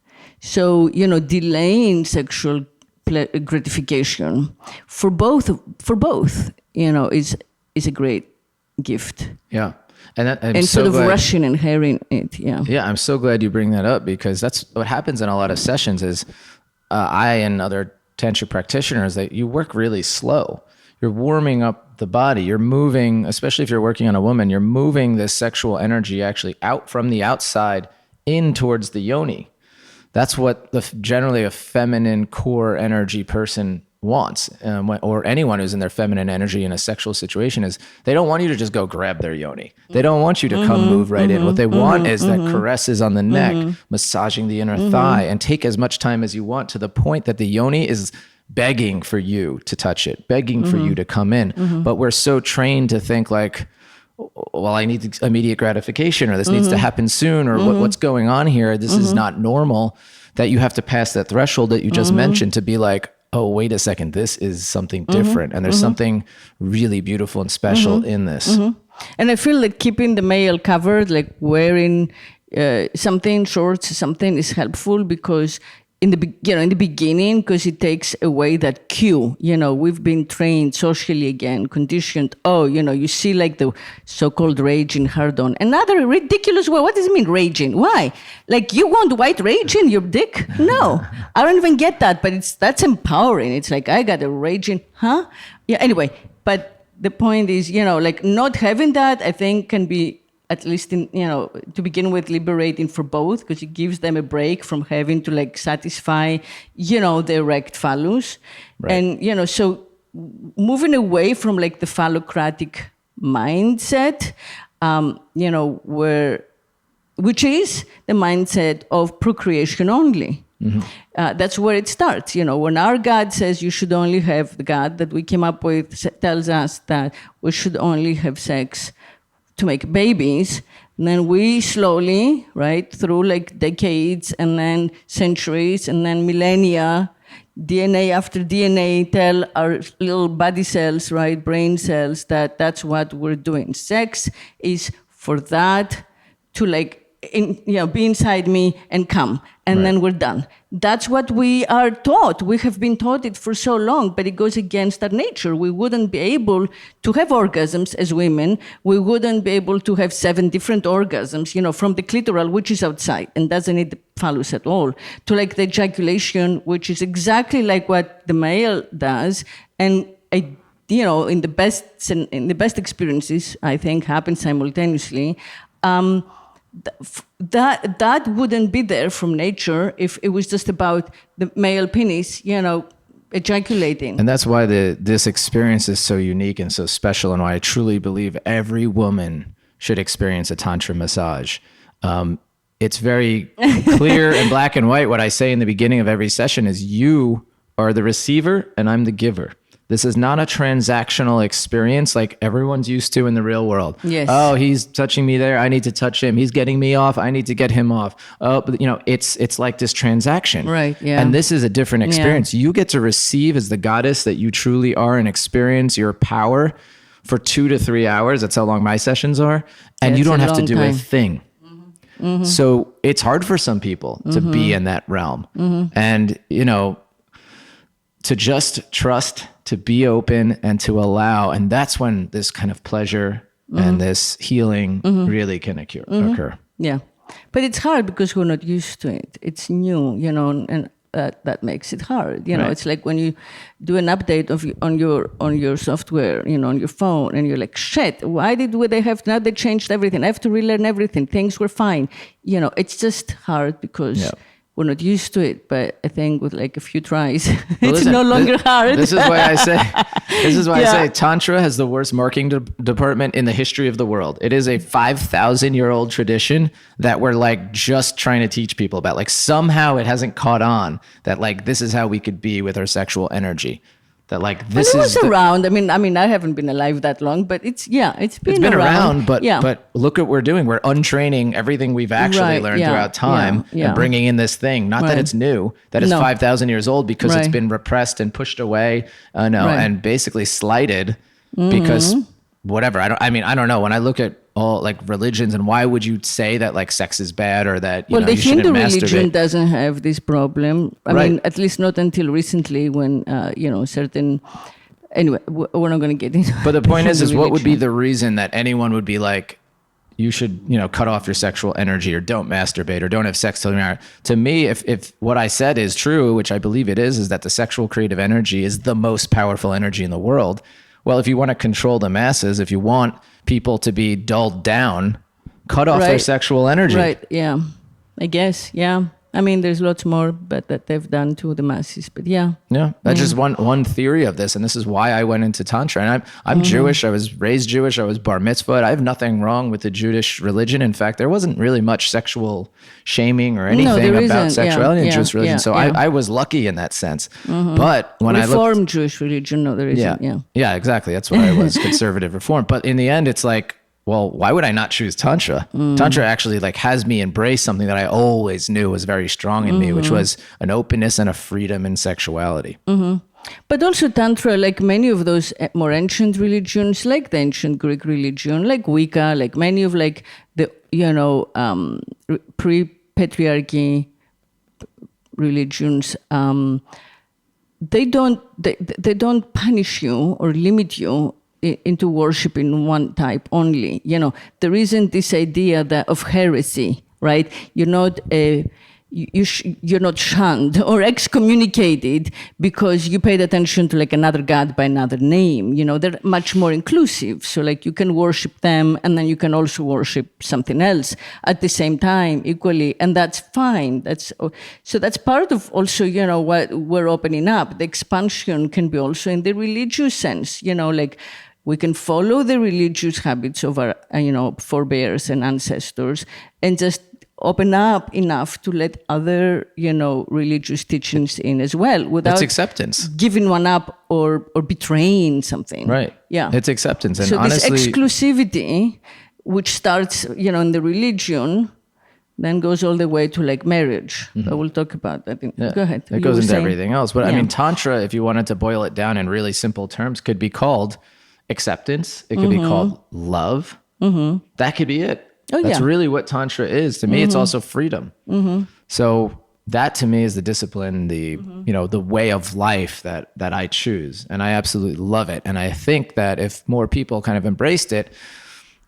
So, delaying sexual gratification for both, is a great gift. Yeah. And instead of rushing and hearing it, Yeah, I'm so glad you bring that up because that's what happens in a lot of sessions is I and other Tantra practitioners, that you work really slow. You're warming up the body. You're moving, especially if you're working on a woman, you're moving this sexual energy actually out from the outside in towards the yoni. That's what generally a feminine core energy person wants, or anyone who's in their feminine energy in a sexual situation, is they don't want you to just go grab their yoni. They don't want you to come move right in. What they want is that caresses on the neck, massaging the inner thigh, and take as much time as you want, to the point that the yoni is begging for you to touch it, begging for you to come in. But we're so trained to think like, well, I need immediate gratification, or this needs to happen soon, or what's going on here? This is not normal, that you have to pass that threshold that you just mentioned to be like, oh, wait a second, this is something different. And there's something really beautiful and special in this. And I feel like keeping the male covered, like wearing something, shorts, something, is helpful, because in the beginning, because it takes away that cue. We've been trained socially again, conditioned. Oh, you see like the so-called raging hardon. Another ridiculous way. What does it mean, raging? Why? Like, you want white rage in your dick? No, I don't even get that. But that's empowering. It's like, I got a raging, huh? Yeah. Anyway, but the point is, like, not having that, I think, can be, at least to begin with, liberating for both, because it gives them a break from having to like satisfy, the erect phallus. Right. And, so moving away from like the phallocratic mindset, which is the mindset of procreation only. That's where it starts. When our God says you should only have, the God that we came up with tells us that we should only have sex to make babies, and then we slowly, right, through like decades and then centuries and then millennia, DNA after DNA, tell our little body cells, right, brain cells, that that's what we're doing. Sex is for that to like, be inside me and come, and then we're done. That's what we are taught. We have been taught it for so long, but it goes against our nature. We wouldn't be able to have orgasms as women. We wouldn't be able to have 7 different orgasms, from the clitoral, which is outside and doesn't need the phallus at all, to like the ejaculation, which is exactly like what the male does. And in the best experiences, I think, happen simultaneously. That wouldn't be there from nature if it was just about the male penis, ejaculating. And that's why this experience is so unique and so special, and why I truly believe every woman should experience a Tantra massage. It's very clear and black and white. What I say in the beginning of every session is, you are the receiver and I'm the giver. This is not a transactional experience like everyone's used to in the real world. Yes. Oh, he's touching me there, I need to touch him. He's getting me off, I need to get him off. Oh, but it's like this transaction. Right, yeah. And this is a different experience. You get to receive as the goddess that you truly are and experience your power for 2 to 3 hours. That's how long my sessions are. And you don't have to do a thing. So it's hard for some people to be in that realm. And, to just trust, to be open, and to allow. And that's when this kind of pleasure and this healing really can occur. Yeah. But it's hard because we're not used to it. It's new, and that makes it hard. Right. It's like when you do an update on your software, on your phone, and you're like, shit, why they have, now they changed everything. I have to relearn everything. Things were fine. It's just hard because we're not used to it. But I think with like a few tries, it's no longer hard. This is why I say Tantra has the worst marketing department in the history of the world. It is a 5,000-year-old tradition that we're like just trying to teach people about. Like, somehow it hasn't caught on that like this is how we could be with our sexual energy. That like this is around. I mean, I haven't been alive that long, but it's been around. But look what we're doing. We're untraining everything we've actually learned throughout time and bringing in this thing. Not that it's new, that it's 5,000 years old, because it's been repressed and pushed away, and basically slighted because whatever. I don't know. When I look at all like religions, and why would you say that like sex is bad, or that the you shouldn't Hindu masturbate? religion doesn't have this problem. I mean, at least not until recently, when certain. Anyway, we're not going to get into. But the point is what would be the reason that anyone would be like, you should cut off your sexual energy, or don't masturbate, or don't have sex till you're married? To me, if what I said is true, which I believe it is that the sexual creative energy is the most powerful energy in the world. Well, if you want to control the masses, if you want people to be dulled down, cut off their sexual energy. Right, yeah. I guess, yeah. I mean, there's lots more, but that they've done to the masses. But yeah. Yeah, that's just one theory of this, and this is why I went into Tantra. And I'm Jewish. I was raised Jewish. I was bar mitzvahed. I have nothing wrong with the Jewish religion. In fact, there wasn't really much sexual shaming or anything about sexuality in Jewish religion. So I was lucky in that sense. But when Reformed Jewish religion, no, there isn't. Yeah, exactly. That's what I was, conservative reform. But in the end, it's like, well, why would I not choose Tantra? Tantra actually like has me embrace something that I always knew was very strong in me, which was an openness and a freedom in sexuality. But also Tantra, like many of those more ancient religions, like the ancient Greek religion, like Wicca, like many of like the, pre-patriarchy religions, they don't punish you or limit you into worshiping one type only. There isn't this idea of heresy, right? You're not you're not shunned or excommunicated because you paid attention to like another god by another name. They're much more inclusive. So like you can worship them and then you can also worship something else at the same time equally. And that's fine. So that's part of also, what we're opening up. The expansion can be also in the religious sense, like we can follow the religious habits of our, forebears and ancestors and just open up enough to let other, religious teachings in as well without it's acceptance, giving one up or betraying something. Right. Yeah. It's acceptance. And so honestly, this exclusivity, which starts, in the religion, then goes all the way to like marriage. I will talk about that. Go ahead. It goes into everything else. But I mean, Tantra, if you wanted to boil it down in really simple terms, could be called acceptance. It could be called love. That could be it. That's really what Tantra is. To me, it's also freedom. So that to me is the discipline, the way of life that I choose. And I absolutely love it. And I think that if more people kind of embraced it,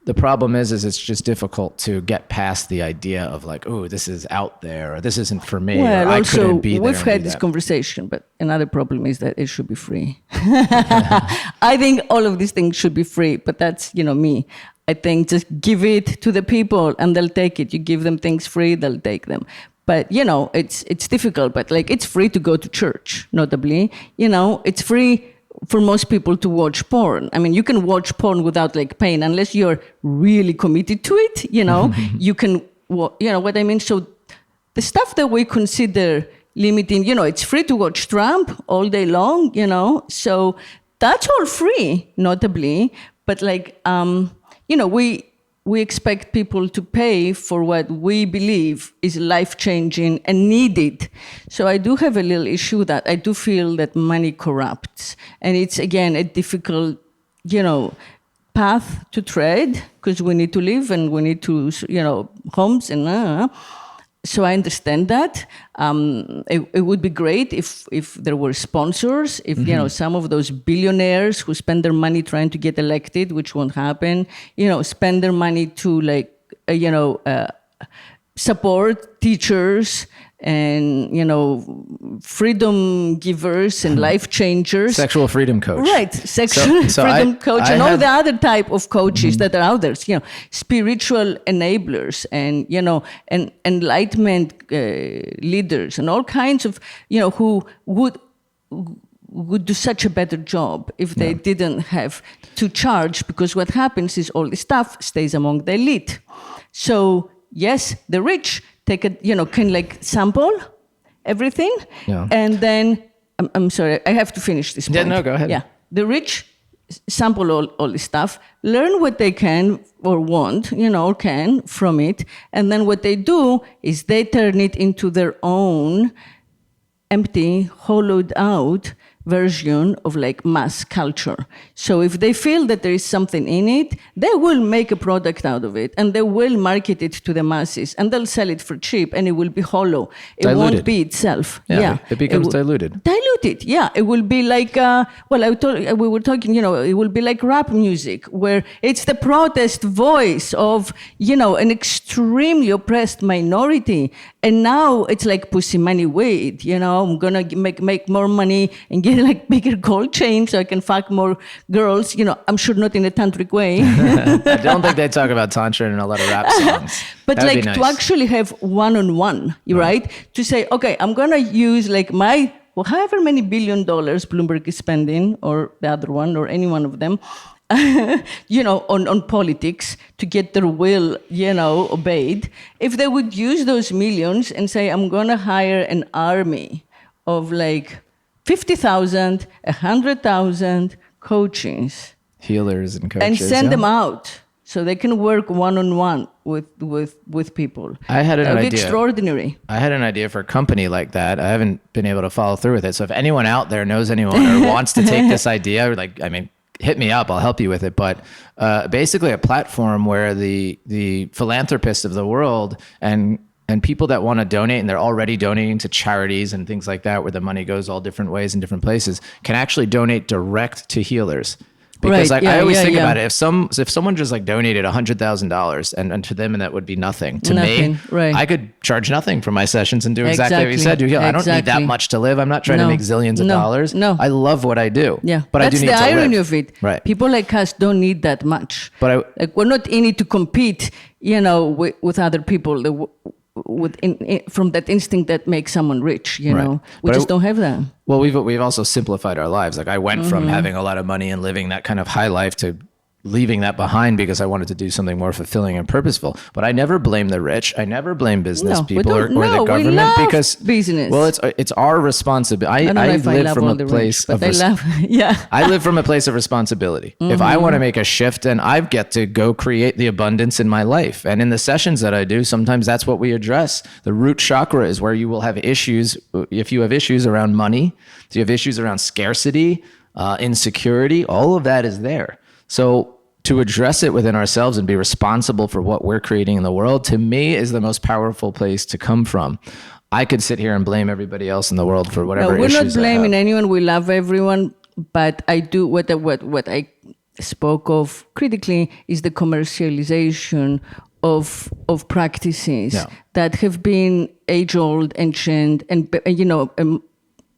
the problem is it's just difficult to get past the idea of like, oh, this is out there, or this isn't for me, well, or I also, couldn't be there. We've had this conversation, but another problem is that it should be free. I think all of these things should be free, but that's, me. I think just give it to the people and they'll take it. You give them things free, they'll take them. But, it's difficult, but like it's free to go to church, notably. It's free for most people to watch porn. I mean, you can watch porn without like paying unless you're really committed to it, you can, what I mean? So the stuff that we consider limiting, it's free to watch Trump all day long, so that's all free, notably. But like, we expect people to pay for what we believe is life-changing and needed. So I do have a little issue with that. I do feel that money corrupts. And it's, again, a difficult, path to tread because we need to live and we need to, homes and So I understand that. It would be great if there were sponsors, if some of those billionaires who spend their money trying to get elected, which won't happen, spend their money to support teachers and freedom givers and life changers. Sexual freedom coach. Right, sexual freedom coach and all the other type of coaches that are out there. Spiritual enablers and and enlightenment leaders and all kinds of who would do such a better job if they didn't have to charge, because what happens is all the stuff stays among the elite. So yes, the rich take can like sample everything, and then I'm sorry, I have to finish this point. Yeah, no, go ahead. Yeah, the rich sample all this stuff, learn what they can or want, or can from it, and then what they do is they turn it into their own empty, hollowed out version of like mass culture. So if they feel that there is something in it, they will make a product out of it and they will market it to the masses and they'll sell it for cheap and it will be hollow. It diluted. won't be itself. It becomes diluted. Diluted, yeah. It will be like, we were talking, it will be like rap music where it's the protest voice of, an extremely oppressed minority. And now it's like pussy money weed, I'm gonna make more money and get like bigger gold chain so I can fuck more girls. I'm sure not in a tantric way. I don't think they talk about Tantra in a lot of rap songs. But That'd like be nice. to actually have one-on-one, right? To say, okay, I'm gonna use like however many $1 billion Bloomberg is spending, or the other one, or any one of them, on politics to get their will, obeyed. If they would use those millions and say, I'm gonna hire an army of like 50,000, 100,000 coaches, Healers and coaches. and send them out so they can work one-on-one with people. I had an That would be idea. extraordinary. I had an idea for a company like that. I haven't been able to follow through with it. So if anyone out there knows anyone or wants to take this idea, or hit me up. I'll help you with it. But basically a platform where the philanthropists of the world and people that want to donate, and they're already donating to charities and things like that, where the money goes all different ways in different places, can actually donate direct to healers. Because Right, I always think yeah. about it. If someone just like donated $100,000 and to them, and that would be nothing to Nothing, me, right. I could charge nothing for my sessions and do exactly what you said. Exactly, I don't need that exactly. much to live. I'm not trying to No, make zillions of no, dollars. no. I love what I do. Yeah, but that's I do need the to irony live. of it. Right. People like us don't need that much. But like we're not in it to compete, with other people. From that instinct that makes someone rich, Right. we But just don't have that. Well, we've also simplified our lives. Like I went from Mm-hmm. having a lot of money and living that kind of high life to leaving that behind because I wanted to do something more fulfilling and purposeful. But I never blame the rich. I never blame business No, we people or don't. the No, we government love because business. Well, it's our responsibility. I don't know if I live love from all a the place rich, but of I love, yeah. I live from a place of responsibility. If I want to make a shift, then I get to go create the abundance in my life. And in the sessions that I do, sometimes that's what we address. The root chakra is where you will have issues. If you have issues around money, if you have issues around scarcity, insecurity, all of that is there. So to address it within ourselves and be responsible for what we're creating in the world, to me, is the most powerful place to come from. I could sit here and blame everybody else in the world for whatever No, we're issues not blaming they have. anyone. We love everyone, but I do what I spoke of critically is the commercialization of practices Yeah. that have been age old, ancient, and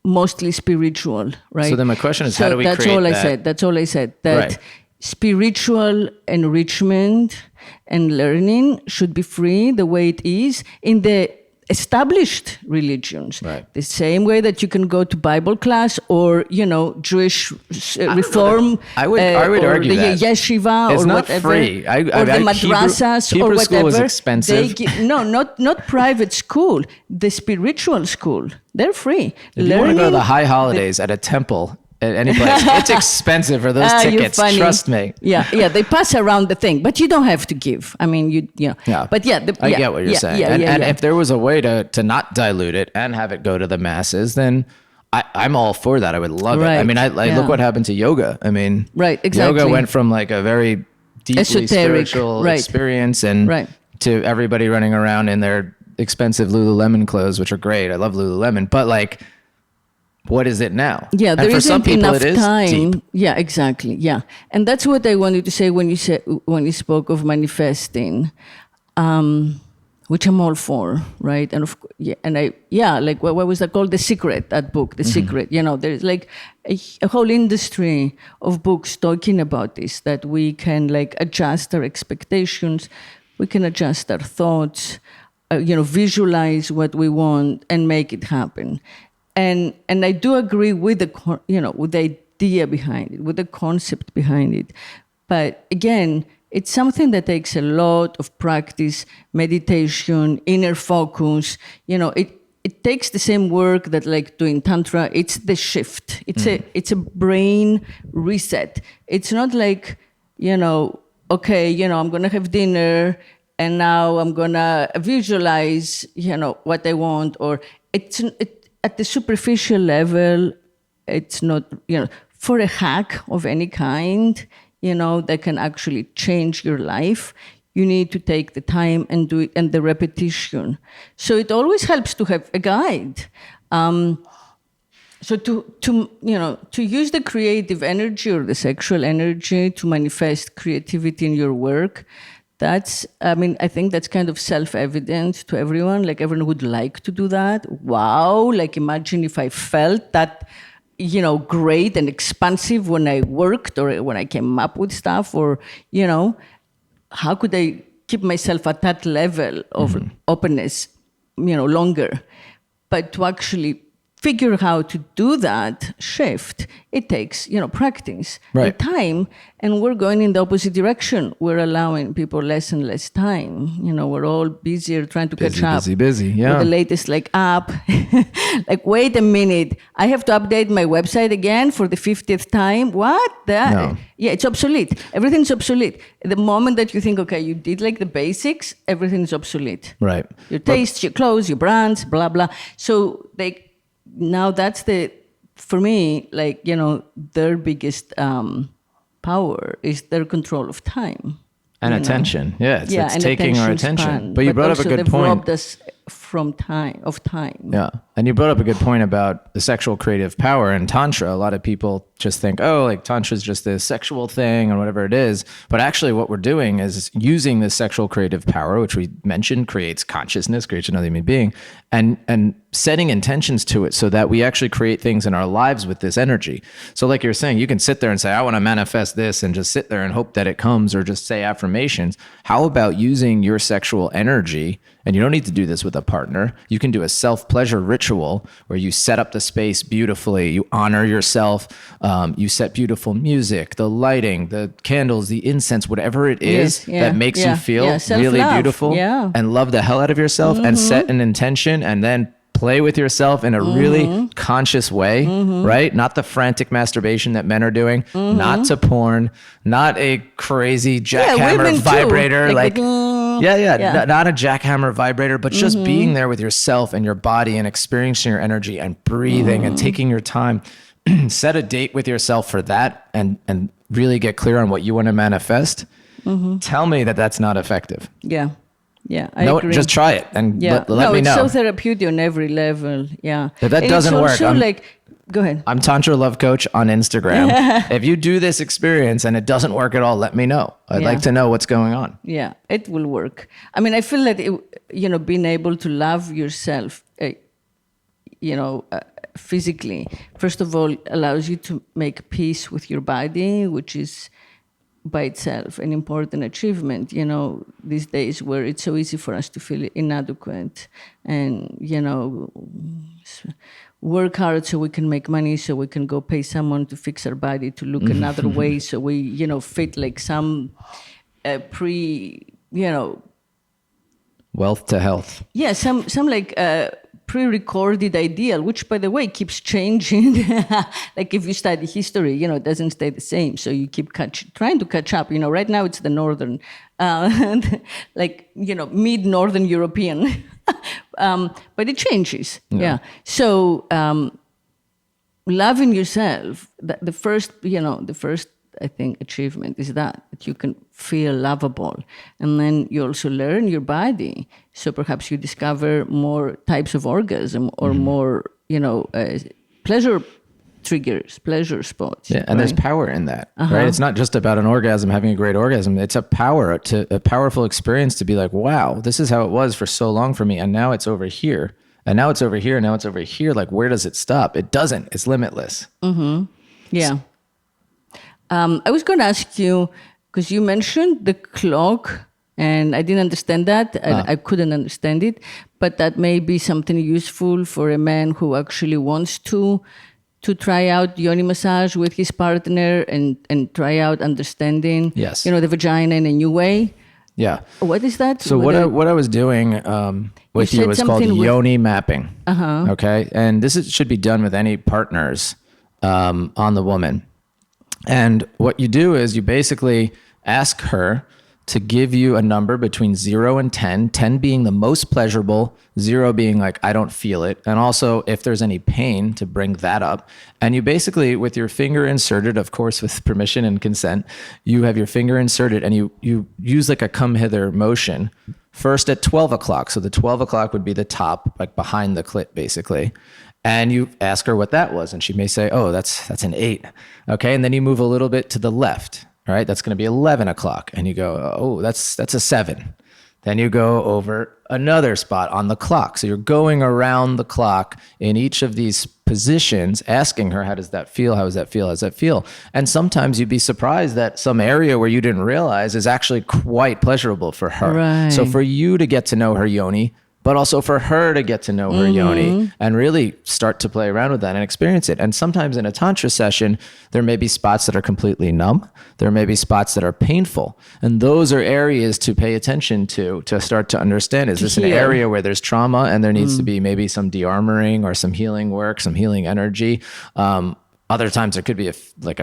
mostly spiritual, right? So then my question is, how do we that's create all that? I said. That's all I said. That Right. spiritual enrichment and learning should be free the way it is in the established religions. Right. The same way that you can go to Bible class or, Jewish reform. I would or argue the that. yeshiva It's or not whatever. free. Or the madrasas or Hebrew whatever. school is expensive. No, not private school. The spiritual school. They're free. If you want to go to the high holidays at a temple, at any place, it's expensive for those You're tickets. funny. Trust me. Yeah, they pass around the thing, but you don't have to give. I mean, Yeah. But yeah, I get what you're saying. And if there was a way to not dilute it and have it go to the masses, then I'm all for that. I would love it. I Right. mean, I Yeah. look what happened to yoga. I mean, Right, exactly. yoga went from like a very deeply Esoteric, spiritual right. experience and Right. to everybody running around in their expensive Lululemon clothes, which are great. I love Lululemon, but like, what is it now? Yeah, And there for some isn't people enough it is time. deep. Yeah, exactly. Yeah, and that's what I wanted to say when you spoke of manifesting, which I'm all for, right? And like what was that called? The Secret. That book, The Secret. There's like a whole industry of books talking about this. That we can like adjust our expectations, we can adjust our thoughts, visualize what we want and make it happen. And I do agree with with the idea behind it, with the concept behind it. But again, it's something that takes a lot of practice, meditation, inner focus. It takes the same work that like doing Tantra. It's the shift. It's a brain reset. It's not like, okay, I'm gonna have dinner and now I'm gonna visualize, what I want, or at the superficial level, it's not, for a hack of any kind, that can actually change your life, you need to take the time and do it and the repetition. So it always helps to have a guide. So to use the creative energy or the sexual energy to manifest creativity in your work, I think that's kind of self-evident to everyone. Like everyone would like to do that. Wow. Like imagine if I felt that, great and expansive when I worked or when I came up with stuff, or, how could I keep myself at that level of openness, longer? But to actually figure how to do that shift, it takes, practice and time. And we're going in the opposite direction. We're allowing people less and less time. We're all busier trying to catch up. Busy. Yeah. With the latest app. Like, wait a minute, I have to update my website again for the 50th time. What? No. Yeah, it's obsolete. Everything's obsolete. The moment that you think, okay, you did the basics, everything's obsolete. Right. Your tastes, your clothes, your brands, blah, blah. So now that's for me, their biggest power is their control of time. And attention. Yeah, it's taking our attention. Span. But you brought up a good they've point. Robbed us from time. Yeah. And you brought up a good point about the sexual creative power in Tantra. A lot of people just think, Tantra is just this sexual thing or whatever it is. But actually what we're doing is using this sexual creative power, which we mentioned creates consciousness, creates another human being, and setting intentions to it so that we actually create things in our lives with this energy. So like you're saying, you can sit there and say, I want to manifest this, and just sit there and hope that it comes, or just say affirmations. How about using your sexual energy? And you don't need to do this with a partner. You can do a self-pleasure ritual where you set up the space beautifully. You honor yourself. You set beautiful music, the lighting, the candles, the incense, whatever it is that makes you feel really beautiful and love the hell out of yourself, and set an intention, and then play with yourself in a really conscious way, right? Not the frantic masturbation that men are doing, not to porn, not a crazy jackhammer vibrator, not a jackhammer vibrator, but just being there with yourself and your body and experiencing your energy and breathing and taking your time. Set a date with yourself for that, and really get clear on what you want to manifest. Tell me that that's not effective. Yeah, I agree. Just try it and let me know. It's so therapeutic on every level. Yeah. If that doesn't work, go ahead. I'm Tantra Love Coach on Instagram. If you do this experience and it doesn't work at all, let me know. I'd like to know what's going on. Yeah, it will work. I feel that, being able to love yourself, physically, first of all, allows you to make peace with your body, which is by itself an important achievement, these days where it's so easy for us to feel inadequate and, work hard so we can make money, so we can go pay someone to fix our body to look another way, so we, fit like some wealth to health. Yeah, some pre-recorded ideal, which by the way keeps changing. Like if you study history, it doesn't stay the same. So you keep trying to catch up. Right now it's the northern, mid-northern European, but it changes. Yeah. So loving yourself, the first I think achievement is that you can feel lovable, and then you also learn your body. So perhaps you discover more types of orgasm or more, pleasure triggers, pleasure spots. Yeah, and there's power in that, right? It's not just about an orgasm, having a great orgasm. It's a powerful experience to be like, wow, this is how it was for so long for me, and now it's over here, and now it's over here, and now it's over here. Like, where does it stop? It doesn't. It's limitless. Yeah. I was going to ask you, because you mentioned the clock, and I didn't understand that. I couldn't understand it, but that may be something useful for a man who actually wants to try out Yoni massage with his partner and try out understanding, the vagina in a new way. Yeah. What is that? So what I was doing with you was called Yoni mapping. Okay, and this should be done with any partners on the woman. And what you do is you basically ask her to give you a number between 0 and 10, 10 being the most pleasurable, 0 being like, I don't feel it. And also if there's any pain, to bring that up. And you basically, with your finger inserted, of course, with permission and consent, you have your finger inserted and you use like a come hither motion first at 12 o'clock. So the 12 o'clock would be the top, like behind the clit, basically. And you ask her what that was, and she may say, oh, that's an 8. Okay, and then you move a little bit to the left, All right, that's going to be 11 o'clock. And you go, oh, that's a 7. Then you go over another spot on the clock. So you're going around the clock in each of these positions, asking her, how does that feel? How does that feel? How does that feel? And sometimes you'd be surprised that some area where you didn't realize is actually quite pleasurable for her. Right. So for you to get to know her yoni, but also for her to get to know her yoni and really start to play around with that and experience it. And sometimes in a Tantra session, there may be spots that are completely numb. There may be spots that are painful. And those are areas to pay attention to start to understand, is this an area where there's trauma and there needs to be maybe some de-armoring or some healing work, some healing energy. Other times there could be a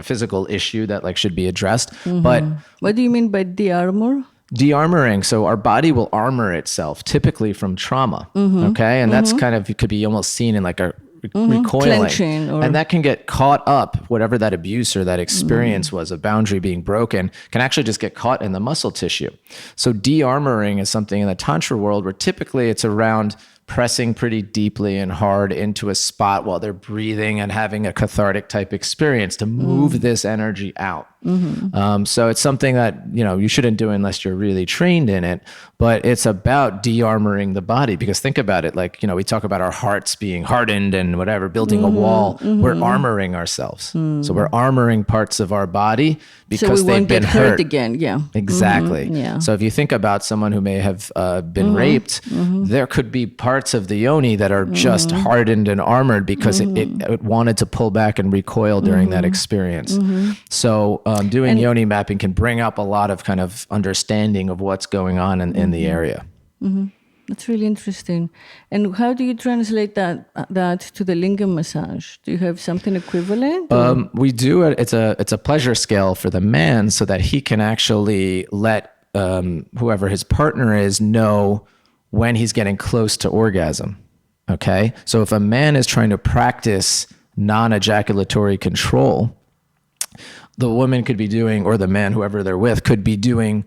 physical issue that should be addressed. But what do you mean by de-armor? De-armoring. So our body will armor itself typically from trauma. Okay. And that's kind of, it could be almost seen in a recoiling. Clenching And that can get caught up, whatever that abuse or that experience was, a boundary being broken, can actually just get caught in the muscle tissue. So de-armoring is something in the Tantra world where typically it's around pressing pretty deeply and hard into a spot while they're breathing and having a cathartic type experience to move this energy out. So it's something that, you shouldn't do unless you're really trained in it, but it's about de-armoring the body, because think about it, we talk about our hearts being hardened and whatever, building a wall. We're armoring ourselves. So we're armoring parts of our body because they've been hurt again. Yeah. Exactly. Yeah. So if you think about someone who may have been raped, there could be parts of the yoni that are just hardened and armored because it wanted to pull back and recoil during that experience. So doing yoni mapping can bring up a lot of kind of understanding of what's going on in the area. That's really interesting. And how do you translate that to the lingam massage? Do you have something equivalent? We do it. It's a pleasure scale for the man so that he can actually let whoever his partner is know when he's getting close to orgasm. Okay. So if a man is trying to practice non-ejaculatory control, the woman could be doing, or the man, whoever they're with, could be doing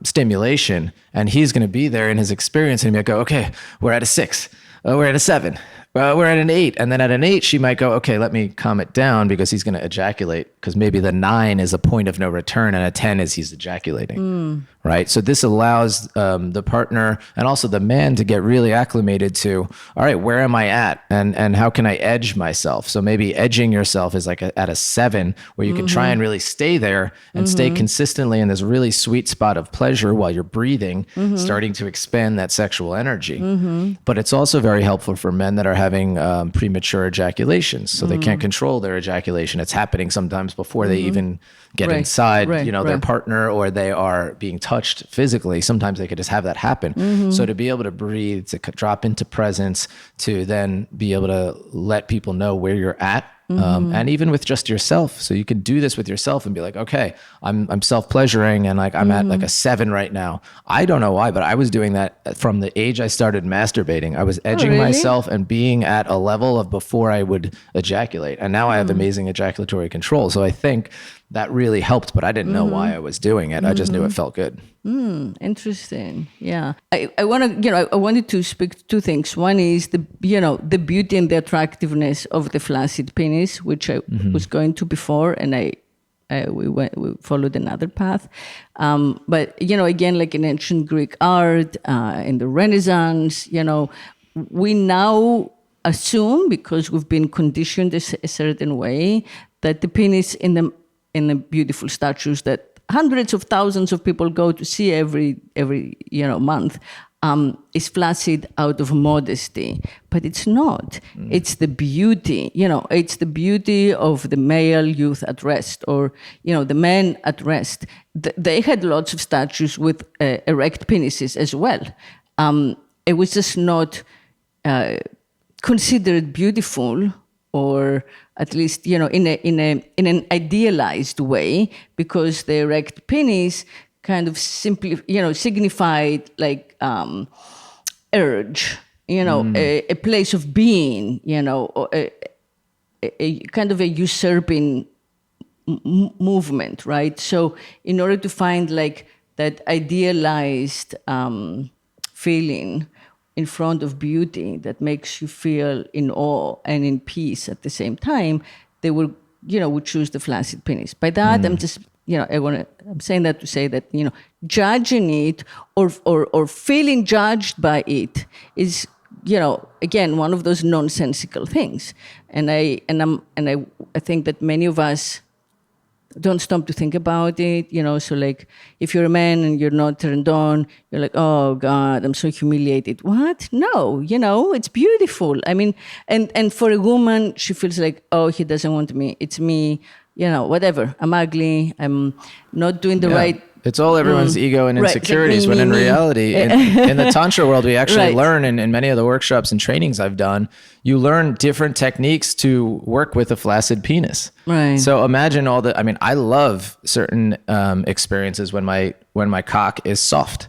stimulation, and he's going to be there in his experience and go, okay, we're at a 6, we're at a 7, we're at an 8. And then at an 8, she might go, okay, let me calm it down, because he's going to ejaculate, because maybe the 9 is a point of no return and a 10 is he's ejaculating. Right. So this allows the partner and also the man to get really acclimated to, all right, where am I at? And how can I edge myself? So maybe edging yourself is at a 7, where you can try and really stay there and stay consistently in this really sweet spot of pleasure while you're breathing, starting to expand that sexual energy. But it's also very helpful for men that are having premature ejaculations. So they can't control their ejaculation. It's happening sometimes before they even get inside, their partner, or they are being touched physically. Sometimes they could just have that happen. So to be able to breathe, to drop into presence, to then be able to let people know where you're at, and even with just yourself. So you can do this with yourself and be like, okay, I'm self-pleasuring and I'm at a 7 right now. I don't know why, but I was doing that from the age I started masturbating. I was edging myself and being at a level of before I would ejaculate. And now I have amazing ejaculatory control. So I think that really helped, but I didn't know why I was doing it. I just knew it felt good. Interesting. Yeah. I wanted to speak to 2 things. One is the beauty and the attractiveness of the flaccid penis, which I was going to before, and we followed another path. But, again, like in ancient Greek art, in the Renaissance, we now assume, because we've been conditioned a certain way, that the penis in the beautiful statues that hundreds of thousands of people go to see every month, is flaccid out of modesty, but it's not. It's the beauty, it's the beauty of the male youth at rest, or, the men at rest. They had lots of statues with erect penises as well. It was just not considered beautiful, or at least, in an idealized way, because the erect penis kind of simply, signified like urge, a place of being, a kind of a usurping movement, right? So in order to find like that idealized feeling in front of beauty that makes you feel in awe and in peace at the same time, they would choose the flaccid penis. By that, I'm just I'm saying that to say that, judging it or feeling judged by it is, again, one of those nonsensical things. And I think that many of us don't stop to think about it, so like if you're a man and you're not turned on, you're like, oh God, I'm so humiliated. What? No, it's beautiful. I mean, and for a woman, she feels like, oh, he doesn't want me. It's me, whatever. I'm ugly. I'm not doing the right. It's all everyone's ego and insecurities, right. when in reality, in the Tantra world, we actually Right. learn in many of the workshops and trainings I've done, you learn different techniques to work with a flaccid penis. Right. So imagine I love certain experiences when my cock is soft.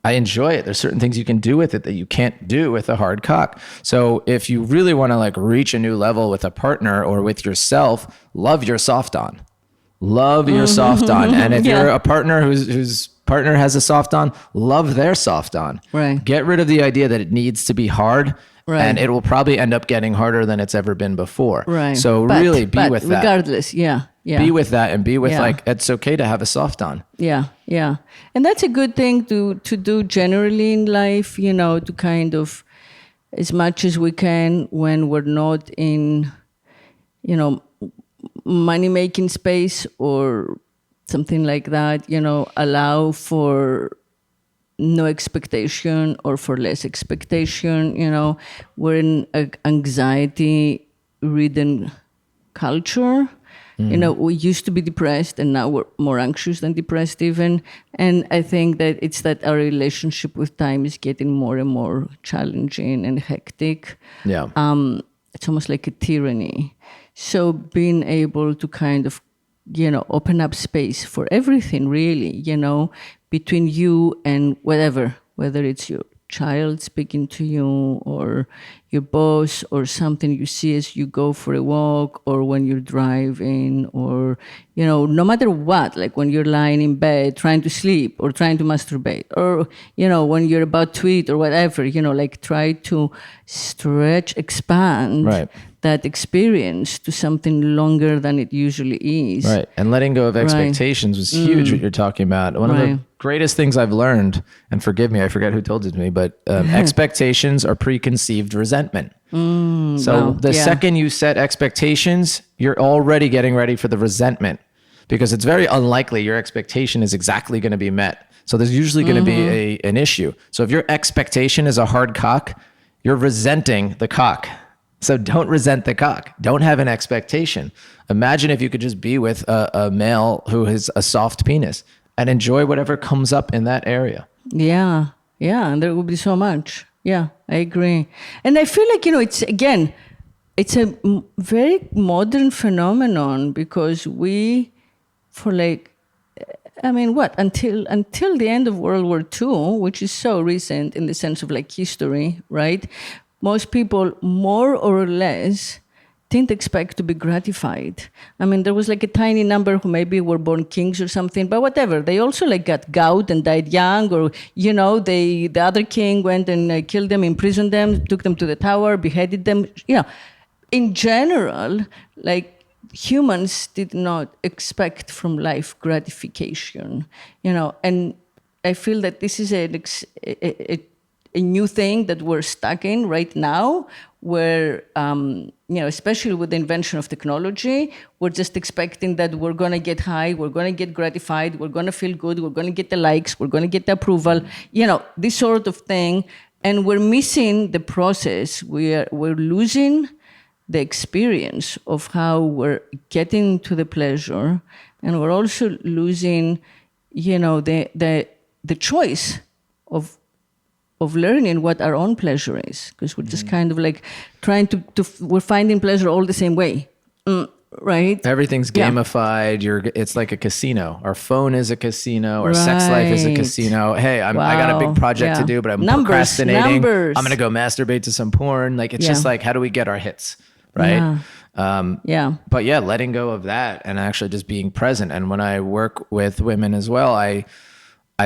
I enjoy it. There's certain things you can do with it that you can't do with a hard cock. So if you really want to like reach a new level with a partner or with yourself, love your soft on. Love your soft on. And if you're a partner whose partner has a soft on, love their soft on. Right. Get rid of the idea that it needs to be hard. Right. And it will probably end up getting harder than it's ever been before. Right. So really be with that. Regardless, yeah. Be with that and be with it's okay to have a soft on. Yeah. And that's a good thing to do generally in life, to kind of, as much as we can when we're not in, money-making space or something like that, allow for no expectation or for less expectation. We're in an anxiety-ridden culture. We used to be depressed and now we're more anxious than depressed even. And I think that it's that our relationship with time is getting more and more challenging and hectic. Yeah. It's almost like a tyranny. So being able to kind of, open up space for everything really, between you and whatever, whether it's your child speaking to you or your boss or something you see as you go for a walk or when you're driving or, no matter what, like when you're lying in bed trying to sleep or trying to masturbate or, when you're about to eat or whatever, like try to stretch, expand that experience to something longer than it usually is. Right. And letting go of expectations was huge, what you're talking about. One of the greatest things I've learned, and forgive me, I forget who told it to me, but expectations are preconceived resentment. So the second you set expectations, you're already getting ready for the resentment because it's very unlikely your expectation is exactly going to be met. So there's usually going to be an issue. So if your expectation is a hard cock, you're resenting the cock. So don't resent the cock. Don't have an expectation. Imagine if you could just be with a male who has a soft penis and enjoy whatever comes up in that area. Yeah. And there will be so much. Yeah, I agree. And I feel like, it's a very modern phenomenon because until the end of World War II, which is so recent in the sense of like history, right? Most people more or less didn't expect to be gratified. There was like a tiny number who maybe were born kings or something, but whatever. They also like got gout and died young, or the other king went and killed them, imprisoned them, took them to the tower, beheaded them. In general, like humans did not expect from life gratification. And I feel that this is a new thing that we're stuck in right now, where, especially with the invention of technology, we're just expecting that we're going to get high, we're going to get gratified, we're going to feel good, we're going to get the likes, we're going to get the approval, this sort of thing. And we're missing the process. We're losing the experience of how we're getting to the pleasure. And we're also losing, the choice of learning what our own pleasure is, because we're just kind of like trying we're finding pleasure all the same way, right? Everything's gamified. It's like a casino. Our phone is a casino. Our sex life is a casino. Hey, I got a big project to do, but I'm procrastinating. I'm going to go masturbate to some porn. Like, it's just like, how do we get our hits? Right. But letting go of that and actually just being present. And when I work with women as well, I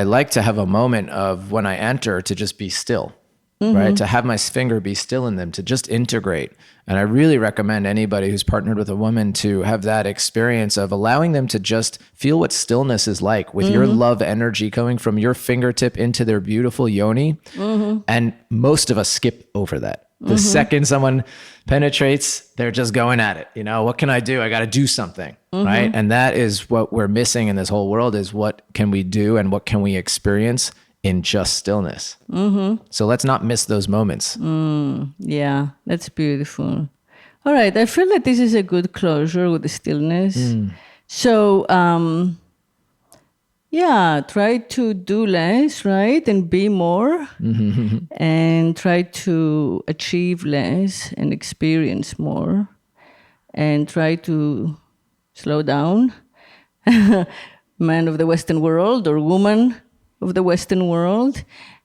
like to have a moment of when I enter to just be still. right? To have my finger be still in them, to just integrate. And I really recommend anybody who's partnered with a woman to have that experience of allowing them to just feel what stillness is like with your love energy coming from your fingertip into their beautiful yoni. And most of us skip over that. The second someone penetrates, they're just going at it. What can I do? I got to do something, right? And that is what we're missing in this whole world, is what can we do and what can we experience in just stillness. So let's not miss those moments. Yeah, that's beautiful. All right, I feel that this is a good closure with the stillness. So, yeah, try to do less, right? And be more. And try to achieve less and experience more. And try to slow down. Man of the Western world or woman of the Western world.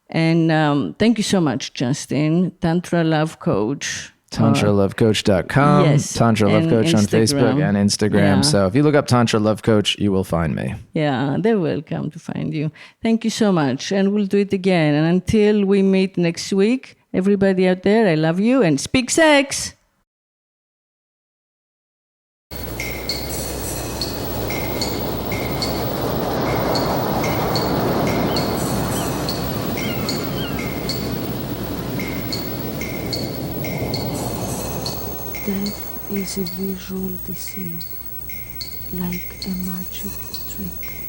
And thank you so much, Justin. Tantra Love Coach. TantraLoveCoach.com, yes, Tantra Love and Coach on Facebook Instagram. and Instagram. Yeah. So if you look up Tantra Love Coach, you will find me. Yeah, they're welcome to find you. Thank you so much. And we'll do it again. And until we meet next week, everybody out there, I love you and speak sex. Death is a visual deceit, like a magic trick.